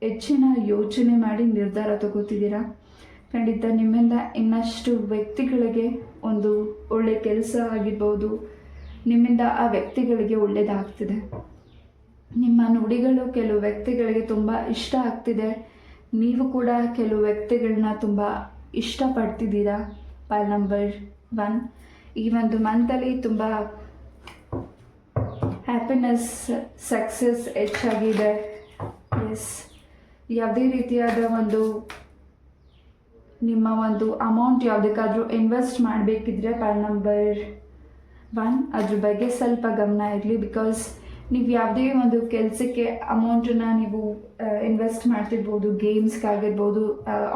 ಹೆಚ್ಚಿನ ಯೋಚನೆ ಮಾಡಿ ನಿರ್ಧಾರ ತಗೋತಿದ್ದೀರಾ. ಖಂಡಿತ ನಿಮ್ಮಿಂದ ಇನ್ನಷ್ಟು ವ್ಯಕ್ತಿಗಳಿಗೆ ಒಂದು ಒಳ್ಳೆಯ ಕೆಲಸ ಆಗಿರ್ಬೋದು, ನಿಮ್ಮಿಂದ ಆ ವ್ಯಕ್ತಿಗಳಿಗೆ ಒಳ್ಳೆಯದಾಗ್ತಿದೆ. ನಿಮ್ಮ ನುಡಿಗಳು ಕೆಲವು ವ್ಯಕ್ತಿಗಳಿಗೆ ತುಂಬ ಇಷ್ಟ ಆಗ್ತಿದೆ. ನೀವು ಕೂಡ ಕೆಲವು ವ್ಯಕ್ತಿಗಳನ್ನ ತುಂಬ ಇಷ್ಟಪಡ್ತಿದ್ದೀರಾ ಪಾಲ್ ನಂಬರ್ 1. ಈ ಒಂದು ಮಂತಲ್ಲಿ ತುಂಬ ಹ್ಯಾಪಿನೆಸ್, ಸಕ್ಸಸ್ ಹೆಚ್ಚಾಗಿದೆ. ಎಸ್, ಯಾವುದೇ ರೀತಿಯಾದ ಒಂದು ನಿಮ್ಮ ಒಂದು ಅಮೌಂಟ್ ಯಾವುದಕ್ಕಾದರೂ ಇನ್ವೆಸ್ಟ್ ಮಾಡಬೇಕಿದ್ರೆ ಪಾಲ್ ನಂಬರ್ 1 ಅದ್ರ ಬಗ್ಗೆ ಸ್ವಲ್ಪ ಗಮನ ಇರಲಿ. ಬಿಕಾಸ್ ನೀವು ಯಾವುದೇ ಒಂದು ಕೆಲಸಕ್ಕೆ ಅಮೌಂಟನ್ನು ನೀವು ಇನ್ವೆಸ್ಟ್ ಮಾಡ್ತಿರ್ಬೋದು, ಗೇಮ್ಸ್ಗಾಗಿರ್ಬೋದು,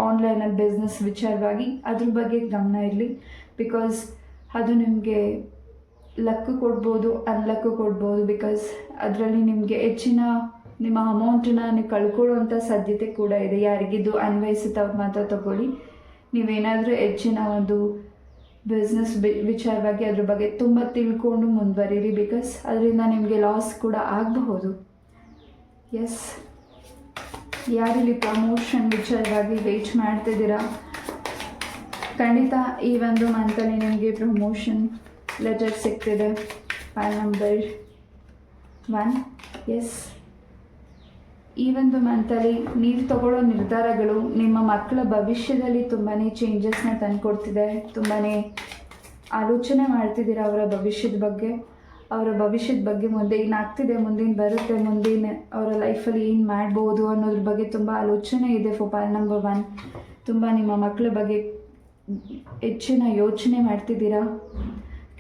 ಆನ್ಲೈನಲ್ಲಿ ಬಿಸ್ನೆಸ್ ವಿಚಾರವಾಗಿ, ಅದ್ರ ಬಗ್ಗೆ ಗಮನ ಇರಲಿ. ಬಿಕಾಸ್ ಅದು ನಿಮಗೆ ಲಕ್ಕು ಕೊಡ್ಬೋದು, ಅನ್ಲಕ್ಕು ಕೊಡ್ಬೋದು. ಬಿಕಾಸ್ ಅದರಲ್ಲಿ ನಿಮಗೆ ಹೆಚ್ಚಿನ ನಿಮ್ಮ ಅಮೌಂಟನ್ನು ನೀವು ಕಳ್ಕೊಳ್ಳುವಂಥ ಸಾಧ್ಯತೆ ಕೂಡ ಇದೆ. ಯಾರಿಗಿದ್ದು ಅನ್ವಯಿಸುತ್ತೆ ಅವ್ರು ಮಾತ್ರ ತಗೊಳ್ಳಿ. ನೀವೇನಾದರೂ ಹೆಚ್ಚಿನ ಒಂದು ಬಿಸ್ನೆಸ್ ವಿಚಾರವಾಗಿ ಅದ್ರ ಬಗ್ಗೆ ತುಂಬ ತಿಳ್ಕೊಂಡು ಮುಂದುವರೀರಿ. ಬಿಕಾಸ್ ಅದರಿಂದ ನಿಮಗೆ ಲಾಸ್ ಕೂಡ ಆಗಬಹುದು. ಎಸ್, ಯಾರಿಲ್ಲಿ ಪ್ರಮೋಷನ್ ವಿಚಾರವಾಗಿ ವೆಯ್ಟ್ ಮಾಡ್ತಿದ್ದೀರಾ, ಖಂಡಿತ ಈ ಒಂದು ಮಂತಲ್ಲಿ ನಿಮಗೆ ಪ್ರಮೋಷನ್ ಲೆಟರ್ ಸಿಗ್ತಿದೆ ಪಾಲ್ ನಂಬರ್ 1. ಎಸ್, ಈ ಒಂದು ಮಂತಲ್ಲಿ ನೀವು ತಗೊಳ್ಳೋ ನಿರ್ಧಾರಗಳು ನಿಮ್ಮ ಮಕ್ಕಳ ಭವಿಷ್ಯದಲ್ಲಿ ತುಂಬಾ ಚೇಂಜಸ್ನ ತಂದುಕೊಡ್ತಿದೆ. ತುಂಬಾ ಆಲೋಚನೆ ಮಾಡ್ತಿದ್ದೀರ ಅವರ ಭವಿಷ್ಯದ ಬಗ್ಗೆ, ಮುಂದೆ ಏನಾಗ್ತಿದೆ, ಮುಂದಿನ ಬರುತ್ತೆ, ಮುಂದಿನ ಅವರ ಲೈಫಲ್ಲಿ ಏನು ಮಾಡ್ಬೋದು ಅನ್ನೋದ್ರ ಬಗ್ಗೆ ತುಂಬ ಆಲೋಚನೆ ಇದೆ ಫಾರ್ ಪಾಲ್ ನಂಬರ್ 1. ತುಂಬ ನಿಮ್ಮ ಮಕ್ಕಳ ಬಗ್ಗೆ ಹೆಚ್ಚಿನ ಯೋಚನೆ ಮಾಡ್ತಿದ್ದೀರಾ.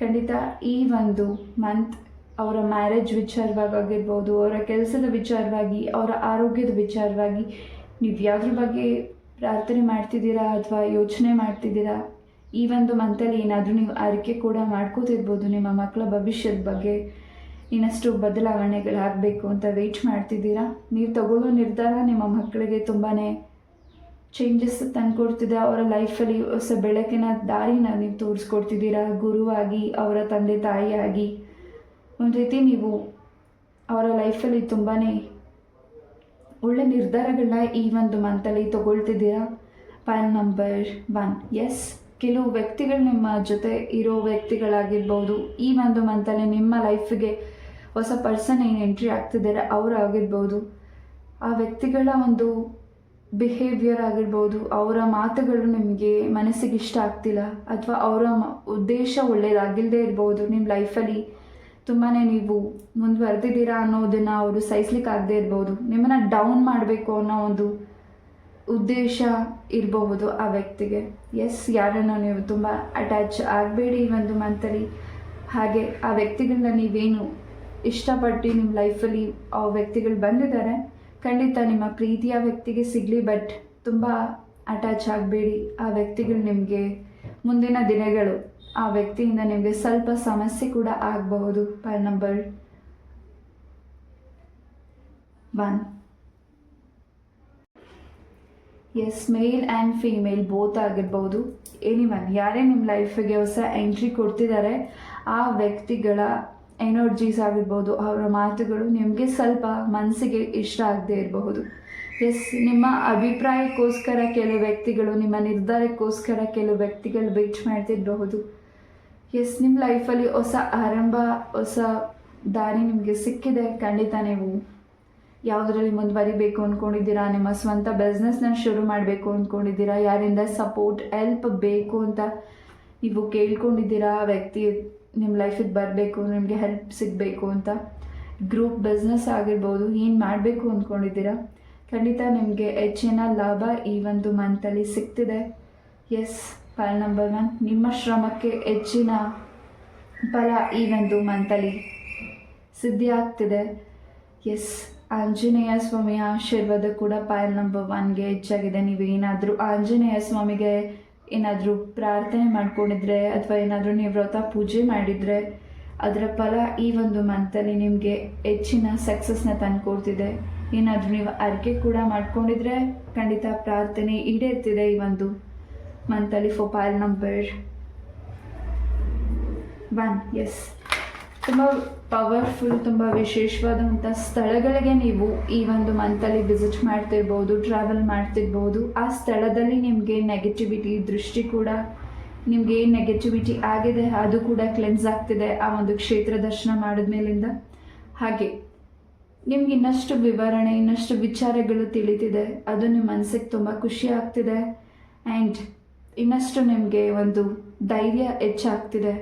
ಖಂಡಿತ ಈ ಒಂದು ಮಂತ್ ಅವರ ಮ್ಯಾರೇಜ್ ವಿಚಾರವಾಗಿರ್ಬೋದು, ಅವರ ಕೆಲಸದ ವಿಚಾರವಾಗಿ, ಅವರ ಆರೋಗ್ಯದ ವಿಚಾರವಾಗಿ ನೀವು ಯಾವುದ್ರ ಬಗ್ಗೆ ಪ್ರಾರ್ಥನೆ ಮಾಡ್ತಿದ್ದೀರಾ ಅಥವಾ ಯೋಚನೆ ಮಾಡ್ತಿದ್ದೀರಾ, ಈ ಒಂದು ಮಂತಲ್ಲಿ ಏನಾದರೂ ನೀವು ಆರೈಕೆ ಕೂಡ ಮಾಡ್ಕೋತಿರ್ಬೋದು. ನಿಮ್ಮ ಮಕ್ಕಳ ಭವಿಷ್ಯದ ಬಗ್ಗೆ ಇನ್ನಷ್ಟು ಬದಲಾವಣೆಗಳಾಗಬೇಕು ಅಂತ ವೆಯ್ಟ್ ಮಾಡ್ತಿದ್ದೀರಾ. ನೀವು ತಗೊಳ್ಳೋ ನಿರ್ಧಾರ ನಿಮ್ಮ ಮಕ್ಕಳಿಗೆ ತುಂಬಾ ಚೇಂಜಸ್ ತಂದುಕೊಡ್ತಿದೆ. ಅವರ ಲೈಫಲ್ಲಿ ಹೊಸ ಬೆಳಕಿನ ದಾರಿನ ನೀವು ತೋರಿಸ್ಕೊಡ್ತಿದ್ದೀರಾ. ಗುರುವಾಗಿ, ಅವರ ತಂದೆ ತಾಯಿಯಾಗಿ ಒಂದು ರೀತಿ ನೀವು ಅವರ ಲೈಫಲ್ಲಿ ತುಂಬಾ ಒಳ್ಳೆ ನಿರ್ಧಾರಗಳನ್ನ ಈ ಒಂದು ಮಂತಲ್ಲಿ ತಗೊಳ್ತಿದ್ದೀರಾ. ಪೈಲ್ ನಂಬರ್ 1. ಎಸ್, ಕೆಲವು ವ್ಯಕ್ತಿಗಳು ನಿಮ್ಮ ಜೊತೆ ಇರೋ ವ್ಯಕ್ತಿಗಳಾಗಿರ್ಬೋದು. ಈ ಒಂದು ಮಂತಲ್ಲಿ ನಿಮ್ಮ ಲೈಫಿಗೆ ಹೊಸ ಪರ್ಸನ್ ಏನು ಎಂಟ್ರಿ ಆಗ್ತಿದ್ದಾರೆ ಅವರಾಗಿರ್ಬೋದು. ಆ ವ್ಯಕ್ತಿಗಳ ಒಂದು ಬಿಹೇವಿಯರ್ ಆಗಿರ್ಬೋದು, ಅವರ ಮಾತುಗಳು ನಿಮಗೆ ಮನಸ್ಸಿಗೆ ಇಷ್ಟ ಆಗ್ತಿಲ್ಲ ಅಥವಾ ಅವರ ಉದ್ದೇಶ ಒಳ್ಳೆಯದಾಗಿಲ್ಲದೆ ಇರ್ಬೋದು. ನಿಮ್ಮ ಲೈಫಲ್ಲಿ ತುಂಬಾ ನೀವು ಮುಂದುವರೆದಿದ್ದೀರಾ ಅನ್ನೋದನ್ನು ಅವರು ಸಹಿಸ್ಲಿಕ್ಕಾಗದೇ ಇರ್ಬೋದು. ನಿಮ್ಮನ್ನು ಡೌನ್ ಮಾಡಬೇಕು ಅನ್ನೋ ಒಂದು ಉದ್ದೇಶ ಇರಬಹುದು ಆ ವ್ಯಕ್ತಿಗೆ. ಎಸ್, ಯಾರನ್ನು ನೀವು ತುಂಬ ಅಟ್ಯಾಚ್ ಆಗಬೇಡಿ ಈ ಒಂದು ಮಂತಲ್ಲಿ. ಹಾಗೆ ಆ ವ್ಯಕ್ತಿಗಳನ್ನ ನೀವೇನು ಇಷ್ಟಪಟ್ಟು ನಿಮ್ಮ ಲೈಫಲ್ಲಿ ಆ ವ್ಯಕ್ತಿಗಳು ಬಂದಿದ್ದಾರೆ, ಖಂಡಿತ ನಿಮ್ಮ ಪ್ರೀತಿಯ ವ್ಯಕ್ತಿಗೆ ಸಿಗಲಿ, ಬಟ್ ತುಂಬ ಅಟ್ಯಾಚ್ ಆಗಬೇಡಿ. ಆ ವ್ಯಕ್ತಿಗಳು ನಿಮಗೆ ಮುಂದಿನ ದಿನಗಳು ಆ ವ್ಯಕ್ತಿಯಿಂದ ನಿಮಗೆ ಸ್ವಲ್ಪ ಸಮಸ್ಯೆ ಕೂಡ ಆಗಬಹುದು. Pile number 1. Yes, male and female both ಆಗಿರ್ಬೋದು. ಎನಿವನ್, ಯಾರೇ ನಿಮ್ಮ ಲೈಫಿಗೆ ಹೊಸ ಎಂಟ್ರಿ ಕೊಡ್ತಿದ್ದಾರೆ ಆ ವ್ಯಕ್ತಿಗಳ ಎನರ್ಜೀಸ್ ಆಗಿರ್ಬೋದು, ಅವರ ಮಾತುಗಳು ನಿಮಗೆ ಸ್ವಲ್ಪ ಮನಸ್ಸಿಗೆ ಇಷ್ಟ ಆಗದೆ ಇರಬಹುದು. ಎಸ್, ನಿಮ್ಮ ಅಭಿಪ್ರಾಯಕ್ಕೋಸ್ಕರ ಕೆಲವು ವ್ಯಕ್ತಿಗಳು, ನಿಮ್ಮ ನಿರ್ಧಾರಕ್ಕೋಸ್ಕರ ಕೆಲವು ವ್ಯಕ್ತಿಗಳು ವೇಟ್ ಮಾಡ್ತಿರಬಹುದು. ಎಸ್, ನಿಮ್ಮ ಲೈಫಲ್ಲಿ ಹೊಸ ಆರಂಭ, ಹೊಸ ದಾರಿ ನಿಮಗೆ ಸಿಕ್ಕಿದೆ. ಖಂಡಿತ ನೀವು ಯಾವುದರಲ್ಲಿ ಮುಂದುವರಿಬೇಕು ಅಂದ್ಕೊಂಡಿದ್ದೀರಾ, ನಿಮ್ಮ ಸ್ವಂತ ಬಿಸ್ನೆಸ್ನ ಶುರು ಮಾಡಬೇಕು ಅಂದ್ಕೊಂಡಿದ್ದೀರಾ, ಯಾರಿಂದ ಸಪೋರ್ಟ್ ಹೆಲ್ಪ್ ಬೇಕು ಅಂತ ನೀವು ಕೇಳ್ಕೊಂಡಿದ್ದೀರಾ, ಆ ವ್ಯಕ್ತಿ ನಿಮ್ಮ ಲೈಫಿಗೆ ಬರಬೇಕು, ನಿಮಗೆ ಹೆಲ್ಪ್ ಸಿಗಬೇಕು ಅಂತ. ಗ್ರೂಪ್ ಬಿಸ್ನೆಸ್ ಆಗಿರ್ಬೋದು, ಏನು ಮಾಡಬೇಕು ಅಂದ್ಕೊಂಡಿದ್ದೀರಾ, ಖಂಡಿತ ನಿಮಗೆ ಹೆಚ್ಚಿನ ಲಾಭ ಈ ಒಂದು ಮಂತಲ್ಲಿ ಸಿಗ್ತಿದೆ. S, pile number 1. ನಿಮ್ಮ ಶ್ರಮಕ್ಕೆ ಹೆಚ್ಚಿನ ಫಲ ಈ ಒಂದು ಮಂತಲ್ಲಿ ಸಿದ್ಧಿ ಆಗ್ತಿದೆ. ಎಸ್, ಆಂಜನೇಯ ಸ್ವಾಮಿಯ ಆಶೀರ್ವಾದ ಕೂಡ ಪೈಲ್ ನಂಬರ್ 1ಗೆ ಹೆಚ್ಚಾಗಿದೆ. ನೀವು ಏನಾದರೂ ಆಂಜನೇಯ ಸ್ವಾಮಿಗೆ ಏನಾದರೂ ಪ್ರಾರ್ಥನೆ ಮಾಡ್ಕೊಂಡಿದ್ರೆ ಅಥವಾ ಏನಾದರೂ ನೀವು ವ್ರತ ಪೂಜೆ ಮಾಡಿದರೆ ಅದರ ಫಲ ಈ ಒಂದು ಮಂತಲ್ಲಿ ನಿಮಗೆ ಹೆಚ್ಚಿನ ಸಕ್ಸಸ್ನ ತಂದುಕೊಡ್ತಿದೆ. ಏನಾದರೂ ನೀವು ಅರಿಕೆ ಕೂಡ ಮಾಡ್ಕೊಂಡಿದ್ರೆ ಖಂಡಿತ ಪ್ರಾರ್ಥನೆ ಈಡೇರ್ತಿದೆ ಈ ಒಂದು ಮಂತಲ್ಲಿ. For pile number 1. ಎಸ್, ತುಂಬ ಪವರ್ಫುಲ್, ತುಂಬ ವಿಶೇಷವಾದಂಥ ಸ್ಥಳಗಳಿಗೆ ನೀವು ಈ ಒಂದು ಮಂತಲ್ಲಿ ವಿಸಿಟ್ ಮಾಡ್ತಿರ್ಬೋದು, ಟ್ರಾವೆಲ್ ಮಾಡ್ತಿರ್ಬೋದು. ಆ ಸ್ಥಳದಲ್ಲಿ ನಿಮಗೆ ನೆಗೆಟಿವಿಟಿ ದೃಷ್ಟಿ ಕೂಡ, ನಿಮಗೆ ಏನು ನೆಗೆಟಿವಿಟಿ ಆಗಿದೆ ಅದು ಕೂಡ ಕ್ಲೆನ್ಸ್ ಆಗ್ತಿದೆ ಆ ಒಂದು ಕ್ಷೇತ್ರ ದರ್ಶನ ಮಾಡಿದ ಮೇಲಿಂದ. ಹಾಗೆ ನಿಮ್ಗೆ ಇನ್ನಷ್ಟು ವಿವರಣೆ, ಇನ್ನಷ್ಟು ವಿಚಾರಗಳು ತಿಳಿತಿದೆ, ಅದು ನಿಮ್ಮ ಮನಸ್ಸಿಗೆ ತುಂಬ ಖುಷಿ ಆಗ್ತಿದೆ. ಆ್ಯಂಡ್ ಇನ್ನಷ್ಟು ನಿಮಗೆ ಒಂದು ಧೈರ್ಯ ಹೆಚ್ಚಾಗ್ತಿದೆ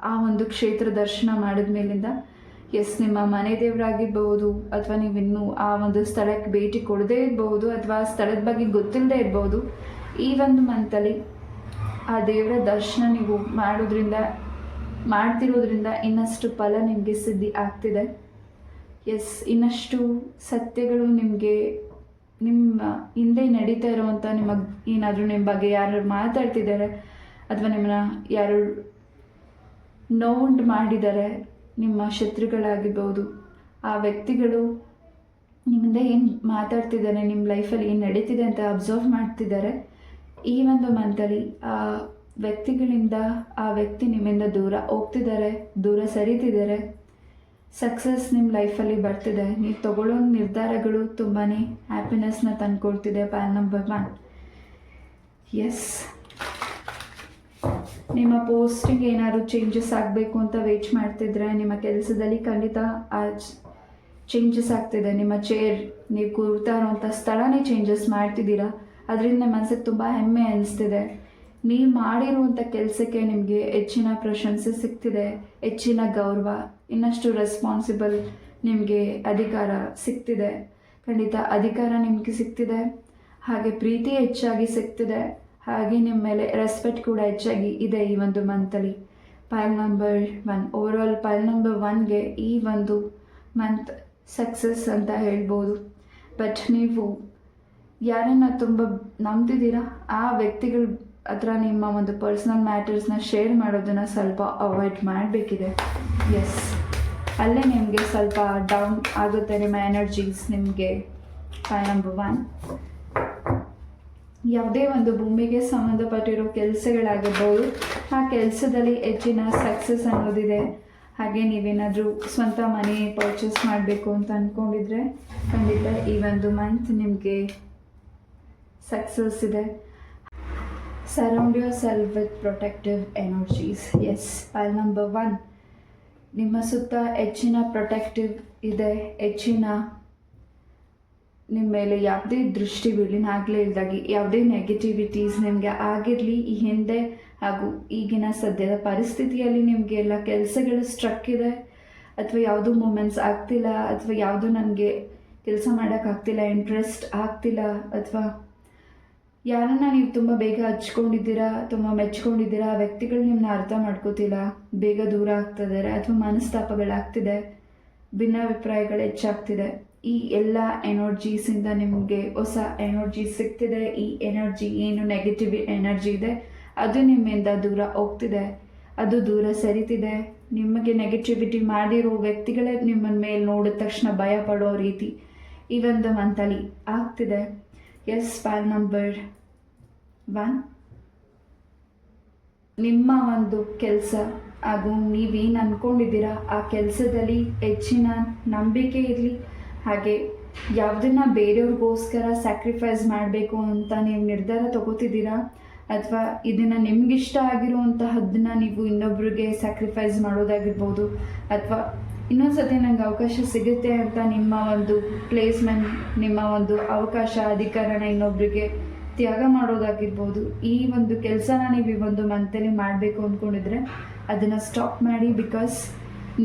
ಆ ಒಂದು ಕ್ಷೇತ್ರ ದರ್ಶನ ಮಾಡಿದ ಮೇಲಿಂದ. ಎಸ್, ನಿಮ್ಮ ಮನೆ ದೇವರಾಗಿರ್ಬೋದು ಅಥವಾ ನೀವಿನ್ನೂ ಆ ಒಂದು ಸ್ಥಳಕ್ಕೆ ಭೇಟಿ ಕೊಡದೇ ಇರ್ಬೋದು ಅಥವಾ ಆ ಸ್ಥಳದ ಬಗ್ಗೆ ಗೊತ್ತಿಲ್ಲದೆ ಇರ್ಬೋದು. ಈ ಒಂದು ಮಂತಲ್ಲಿ ಆ ದೇವರ ದರ್ಶನ ನೀವು ಮಾಡ್ತಿರೋದ್ರಿಂದ ಇನ್ನಷ್ಟು ಫಲ ನಿಮಗೆ ಸಿದ್ಧಿ ಆಗ್ತಿದೆ. ಎಸ್, ಇನ್ನಷ್ಟು ಸತ್ಯಗಳು ನಿಮಗೆ ನಿಮ್ಮ ಹಿಂದೆ ನಡೀತಾ ಇರುವಂಥ ಏನಾದರೂ ನಿಮ್ಮ ಬಗ್ಗೆ ಯಾರು ಮಾತಾಡ್ತಿದ್ದಾರೆ ಅಥವಾ ನಿಮ್ಮನ್ನ ಯಾರು ನೋವುಂಟು ಮಾಡಿದ್ದಾರೆ, ನಿಮ್ಮ ಶತ್ರುಗಳಾಗಿರ್ಬೋದು, ಆ ವ್ಯಕ್ತಿಗಳು ನಿಮ್ಮಿಂದ ಏನು ಮಾತಾಡ್ತಿದ್ದಾರೆ, ನಿಮ್ಮ ಲೈಫಲ್ಲಿ ಏನು ನಡೀತಿದೆ ಅಂತ ಅಬ್ಸರ್ವ್ ಮಾಡ್ತಿದ್ದಾರೆ. ಈ ಒಂದು ಮಂತಲ್ಲಿ ಆ ವ್ಯಕ್ತಿಗಳಿಂದ ಆ ವ್ಯಕ್ತಿ ನಿಮ್ಮಿಂದ ದೂರ ಹೋಗ್ತಿದ್ದಾರೆ, ದೂರ ಸರಿತಿದ್ದಾರೆ. ಸಕ್ಸಸ್ ನಿಮ್ಮ ಲೈಫಲ್ಲಿ ಬರ್ತಿದೆ. ನೀವು ತಗೊಳ್ಳೋ ನಿರ್ಧಾರಗಳು ತುಂಬಾ ಹ್ಯಾಪಿನೆಸ್ನ ತಂದುಕೊಡ್ತಿದೆ. Pile number 1. ಎಸ್, ನಿಮ್ಮ ಪೋಸ್ಟಿಂಗ್ ಏನಾದ್ರು ಚೇಂಜಸ್ ಆಗಬೇಕು ಅಂತ ವೇಟ್ ಮಾಡ್ತಿದ್ರೆ ನಿಮ್ಮ ಕೆಲಸದಲ್ಲಿ ಖಂಡಿತ ಆ ಚೇಂಜಸ್ ಆಗ್ತಿದೆ. ನಿಮ್ಮ ಚೇರ್, ನೀವು ಕೂರ್ತಾ ಇರೋವಂಥ ಸ್ಥಳನೇ ಚೇಂಜಸ್ ಮಾಡ್ತಿದ್ದೀರಾ. ಅದರಿಂದ ಮನಸ್ಸಿಗೆ ತುಂಬ ಹೆಮ್ಮೆ ಅನಿಸ್ತಿದೆ. ನೀವು ಮಾಡಿರುವಂಥ ಕೆಲಸಕ್ಕೆ ನಿಮಗೆ ಹೆಚ್ಚಿನ ಪ್ರಶಂಸೆ ಸಿಗ್ತಿದೆ, ಹೆಚ್ಚಿನ ಗೌರವ, ಇನ್ನಷ್ಟು ರೆಸ್ಪಾನ್ಸಿಬಲ್ ನಿಮಗೆ ಅಧಿಕಾರ ಸಿಗ್ತಿದೆ. ಖಂಡಿತ ಅಧಿಕಾರ ನಿಮಗೆ ಸಿಗ್ತಿದೆ, ಹಾಗೆ ಪ್ರೀತಿ ಹೆಚ್ಚಾಗಿ ಸಿಗ್ತಿದೆ, ಹಾಗೆ ನಿಮ್ಮ ಮೇಲೆ ರೆಸ್ಪೆಕ್ಟ್ ಕೂಡ ಹೆಚ್ಚಾಗಿ ಇದೆ ಈ ಒಂದು ಮಂತಲ್ಲಿ. Pile number 1. Overall pile number 1ಗೆ ಈ ಒಂದು ಮಂತ್ ಸಕ್ಸಸ್ ಅಂತ ಹೇಳ್ಬೋದು. ಬಟ್ ನೀವು ಯಾರನ್ನ ತುಂಬ ನಂಬ್ತಿದ್ದೀರಾ ಆ ವ್ಯಕ್ತಿಗಳ ಹತ್ರ ನಿಮ್ಮ ಒಂದು ಪರ್ಸ್ನಲ್ ಮ್ಯಾಟರ್ಸ್ನ ಶೇರ್ ಮಾಡೋದನ್ನು ಸ್ವಲ್ಪ ಅವಾಯ್ಡ್ ಮಾಡಬೇಕಿದೆ. ಎಸ್, ಅಲ್ಲೇ ನಿಮಗೆ ಸ್ವಲ್ಪ ಡೌನ್ ಆಗುತ್ತೆ ನಿಮ್ಮ ಎನರ್ಜೀಸ್. ನಿಮಗೆ ಪೈಲ್ ನಂಬರ್ 1 ಯಾವುದೇ ಒಂದು ಭೂಮಿಗೆ ಸಂಬಂಧಪಟ್ಟಿರೋ ಕೆಲಸಗಳಾಗಿರ್ಬೋದು, ಆ ಕೆಲಸದಲ್ಲಿ ಹೆಚ್ಚಿನ ಸಕ್ಸಸ್ ಅನ್ನೋದಿದೆ. ಹಾಗೆ ನೀವೇನಾದರೂ ಸ್ವಂತ ಮನೆ ಪರ್ಚೇಸ್ ಮಾಡಬೇಕು ಅಂತ ಅಂದ್ಕೊಂಡಿದ್ರೆ ಖಂಡಿತ ಈ ಒಂದು ಮಂತ್ ನಿಮಗೆ ಸಕ್ಸಸ್ ಇದೆ. Surround yourself with protective energies. Yes, pile number 1 ನಿಮ್ಮ ಸುತ್ತ ಹೆಚ್ಚಿನ ಪ್ರೊಟೆಕ್ಟಿವ್ ಇದೆ. ಹೆಚ್ಚಿನ ನಿಮ್ಮ ಮೇಲೆ ಯಾವುದೇ ದೃಷ್ಟಿ ಬೀಳಲಿ, ಆಗಲೇ ಇಲ್ದಾಗಿ ಯಾವುದೇ ನೆಗೆಟಿವಿಟೀಸ್ ನಿಮಗೆ ಆಗಿರಲಿ ಈ ಹಿಂದೆ ಹಾಗೂ ಈಗಿನ ಸದ್ಯದ ಪರಿಸ್ಥಿತಿಯಲ್ಲಿ ನಿಮಗೆ ಎಲ್ಲ ಕೆಲಸಗಳು ಸ್ಟ್ರಕ್ ಇದೆ, ಅಥವಾ ಯಾವುದೂ ಮೂಮೆಂಟ್ಸ್ ಆಗ್ತಿಲ್ಲ, ಅಥವಾ ಯಾವುದೂ ನನಗೆ ಕೆಲಸ ಮಾಡೋಕ್ಕಾಗ್ತಿಲ್ಲ, ಇಂಟ್ರೆಸ್ಟ್ ಆಗ್ತಿಲ್ಲ, ಅಥವಾ ಯಾರನ್ನ ನೀವು ತುಂಬ ಬೇಗ ಹಚ್ಕೊಂಡಿದ್ದೀರಾ, ತುಂಬ ಮೆಚ್ಕೊಂಡಿದ್ದೀರಾ, ಆ ವ್ಯಕ್ತಿಗಳು ನಿಮ್ಮನ್ನ ಅರ್ಥ ಮಾಡ್ಕೋತಿಲ್ಲ, ಬೇಗ ದೂರ ಆಗ್ತಿದ್ದಾರೆ, ಅಥವಾ ಮನಸ್ತಾಪಗಳಾಗ್ತಿದೆ, ಭಿನ್ನಾಭಿಪ್ರಾಯಗಳು ಹೆಚ್ಚಾಗ್ತಿದೆ. ಈ ಎಲ್ಲ ಎನರ್ಜೀಸಿಂದ ನಿಮಗೆ ಹೊಸ ಎನರ್ಜಿ ಸಿಗ್ತಿದೆ. ಈ ಎನರ್ಜಿ ಏನು ನೆಗೆಟಿವ್ ಎನರ್ಜಿ ಇದೆ ಅದು ನಿಮ್ಮಿಂದ ದೂರ ಹೋಗ್ತಿದೆ, ಅದು ದೂರ ಸರಿತಿದೆ. ನಿಮಗೆ ನೆಗೆಟಿವಿಟಿ ಮಾಡಿರೋ ವ್ಯಕ್ತಿಗಳೇ ನಿಮ್ಮನ್ನ ಮೇಲೆ ನೋಡಿದ ತಕ್ಷಣ ಭಯ ಪಡೋ ರೀತಿ ಈ ಒಂದು ಮಂತಲ್ಲಿ ಆಗ್ತಿದೆ. ಎಸ್, ಪೈಲ್ ನಂಬರ್ 1 ನಿಮ್ಮ ಒಂದು ಕೆಲಸ ಹಾಗೂ ನೀವೇನು ಅಂದ್ಕೊಂಡಿದ್ದೀರಾ ಆ ಕೆಲಸದಲ್ಲಿ ಹೆಚ್ಚಿನ ನಂಬಿಕೆ ಇರಲಿ. ಹಾಗೆ ಯಾವುದನ್ನು ಬೇರೆಯವ್ರಿಗೋಸ್ಕರ ಸ್ಯಾಕ್ರಿಫೈಸ್ ಮಾಡಬೇಕು ಅಂತ ನೀವು ನಿರ್ಧಾರ ತಗೋತಿದ್ದೀರಾ, ಅಥವಾ ಇದನ್ನು ನಿಮಗಿಷ್ಟ ಆಗಿರುವಂತಹದ್ದನ್ನು ನೀವು ಇನ್ನೊಬ್ರಿಗೆ ಸ್ಯಾಕ್ರಿಫೈಸ್ ಮಾಡೋದಾಗಿರ್ಬೋದು, ಅಥವಾ ಇನ್ನೊಂದು ಸತಿ ನನಗೆ ಅವಕಾಶ ಸಿಗುತ್ತೆ ಅಂತ ನಿಮ್ಮ ಒಂದು ಪ್ಲೇಸ್ಮೆಂಟ್, ನಿಮ್ಮ ಒಂದು ಅವಕಾಶ ಅಧಿಕಾರನ ಇನ್ನೊಬ್ರಿಗೆ ತ್ಯಾಗ ಮಾಡೋದಾಗಿರ್ಬೋದು. ಈ ಒಂದು ಕೆಲಸನ ನೀವು ಈ ಒಂದು ಮಂತಲ್ಲಿ ಮಾಡಬೇಕು ಅಂದ್ಕೊಂಡಿದ್ರೆ ಅದನ್ನು ಸ್ಟಾಪ್ ಮಾಡಿ. ಬಿಕಾಸ್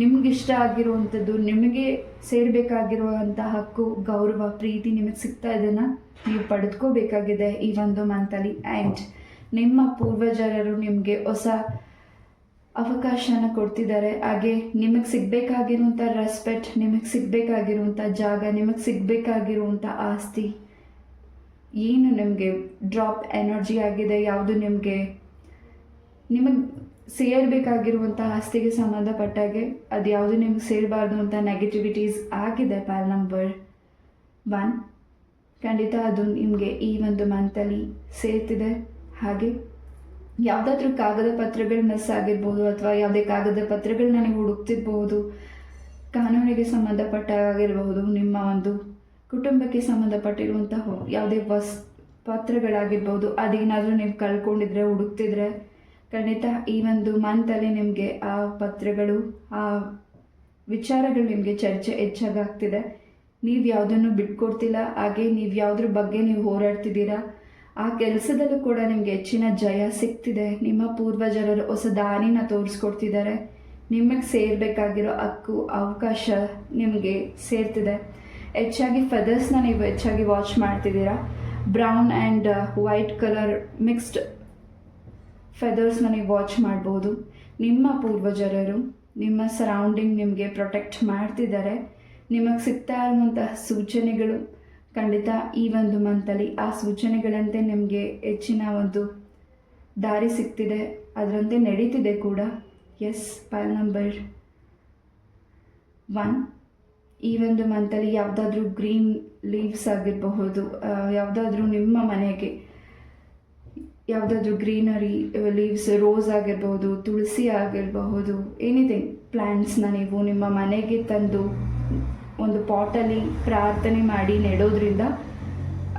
ನಿಮಗಿಷ್ಟ ಆಗಿರುವಂಥದ್ದು, ನಿಮಗೆ ಸೇರಬೇಕಾಗಿರುವಂಥ ಹಕ್ಕು, ಗೌರವ, ಪ್ರೀತಿ ನಿಮಗೆ ಸಿಗ್ತಾ ಇದನ್ನು ನೀವು ಪಡೆದುಕೋಬೇಕಾಗಿದೆ ಈ ಒಂದು ಮಂತಲ್ಲಿ. ಆ್ಯಂಡ್ ನಿಮ್ಮ ಪೂರ್ವಜರರು ನಿಮಗೆ ಹೊಸ ಅವಕಾಶನ ಕೊಡ್ತಿದ್ದಾರೆ. ಹಾಗೆ ನಿಮಗೆ ಸಿಗಬೇಕಾಗಿರುವಂಥ ರೆಸ್ಪೆಕ್ಟ್, ನಿಮಗೆ ಸಿಗಬೇಕಾಗಿರುವಂಥ ಜಾಗ, ನಿಮಗೆ ಸಿಗಬೇಕಾಗಿರುವಂಥ ಆಸ್ತಿ ಏನು ನಿಮಗೆ ಡ್ರಾಪ್ ಎನರ್ಜಿ ಆಗಿದೆ, ಯಾವುದು ನಿಮಗೆ ಸೇರಬೇಕಾಗಿರುವಂಥ ಆಸ್ತಿಗೆ ಸಂಬಂಧಪಟ್ಟಾಗೆ ಅದು ಯಾವುದು ನಿಮ್ಗೆ ಸೇರಬಾರ್ದು ಅಂತ ನೆಗೆಟಿವಿಟೀಸ್ ಆಗಿದೆ ಪೈಲ್ ನಂಬರ್ 1. ಖಂಡಿತ ಅದು ನಿಮಗೆ ಈ ಒಂದು ಮಂತಲ್ಲಿ ಸೇರ್ತಿದೆ. ಹಾಗೆ ಯಾವುದಾದ್ರೂ ಕಾಗದ ಪತ್ರಗಳು ಮಿಸ್ ಆಗಿರ್ಬೋದು, ಅಥವಾ ಯಾವುದೇ ಕಾಗದ ಪತ್ರಗಳನ್ನ ನೀವು ಹುಡುಕ್ತಿರ್ಬೋದು, ಕಾನೂನಿಗೆ ಸಂಬಂಧಪಟ್ಟಾಗಿರಬಹುದು, ನಿಮ್ಮ ಒಂದು ಕುಟುಂಬಕ್ಕೆ ಸಂಬಂಧಪಟ್ಟಿರುವಂತಹ ಯಾವುದೇ ಪತ್ರಗಳಾಗಿರ್ಬೋದು, ಅದೇನಾದರೂ ನೀವು ಕಳ್ಕೊಂಡಿದ್ರೆ, ಹುಡುಕ್ತಿದ್ರೆ ಖಂಡಿತ ಈ ಒಂದು ಮಂತಲ್ಲಿ ನಿಮಗೆ ಆ ಪತ್ರಗಳು, ಆ ವಿಚಾರಗಳು ನಿಮಗೆ ಚರ್ಚೆ ಹೆಚ್ಚಾಗ್ತಿದೆ. ನೀವು ಯಾವುದನ್ನು ಬಿಟ್ಕೊಡ್ತಿಲ್ಲ. ಹಾಗೆ ನೀವು ಯಾವುದ್ರ ಬಗ್ಗೆ ನೀವು ಹೋರಾಡ್ತಿದ್ದೀರಾ ಆ ಕೆಲಸದಲ್ಲೂ ಕೂಡ ನಿಮಗೆ ಹೆಚ್ಚಿನ ಜಯ ಸಿಗ್ತಿದೆ. ನಿಮ್ಮ ಪೂರ್ವಜರರು ಹೊಸ ದಾರಿನ ತೋರಿಸ್ಕೊಡ್ತಿದ್ದಾರೆ. ನಿಮಗೆ ಸೇರಬೇಕಾಗಿರೋ ಹಕ್ಕು, ಅವಕಾಶ ನಿಮಗೆ ಸೇರ್ತಿದೆ. ಹೆಚ್ಚಾಗಿ ಫೆದರ್ಸ್ನ ನೀವು ಹೆಚ್ಚಾಗಿ ವಾಚ್ ಮಾಡ್ತಿದ್ದೀರಾ. Brown and white colour mixed ಫೆದರ್ಸ್ನ ನೀವು ವಾಚ್ ಮಾಡ್ಬೋದು. ನಿಮ್ಮ ಪೂರ್ವಜರರು ನಿಮ್ಮ ಸರೌಂಡಿಂಗ್ ನಿಮಗೆ ಪ್ರೊಟೆಕ್ಟ್ ಮಾಡ್ತಿದ್ದಾರೆ. ನಿಮಗೆ ಸಿಗ್ತಾ ಇರುವಂತಹ ಸೂಚನೆಗಳು ಖಂಡಿತ ಈ ಒಂದು ಮಂತಲ್ಲಿ ಆ ಸೂಚನೆಗಳಂತೆ ನಿಮಗೆ ಹೆಚ್ಚಿನ ಒಂದು ದಾರಿ ಸಿಗ್ತಿದೆ, ಅದರಂತೆ ನಡೀತಿದೆ ಕೂಡ. ಎಸ್, ಪೈಲ್ ನಂಬರ್ 1 ಈ ಒಂದು ಮಂತಲ್ಲಿ ಯಾವುದಾದ್ರೂ ಗ್ರೀನ್ ಲೀವ್ಸ್ ಆಗಿರಬಹುದು, ಯಾವುದಾದ್ರೂ ನಿಮ್ಮ ಮನೆಗೆ ಯಾವುದಾದ್ರೂ ಗ್ರೀನರಿ ಲೀವ್ಸ್, ರೋಸ್ ಆಗಿರ್ಬೋದು, ತುಳಸಿ ಆಗಿರಬಹುದು, ಎನಿಥಿಂಗ್ ಪ್ಲ್ಯಾಂಟ್ಸ್ನ ನೀವು ನಿಮ್ಮ ಮನೆಗೆ ತಂದು ಒಂದು ಪಾಟಲ್ಲಿ ಪ್ರಾರ್ಥನೆ ಮಾಡಿ ನೆಡೋದ್ರಿಂದ,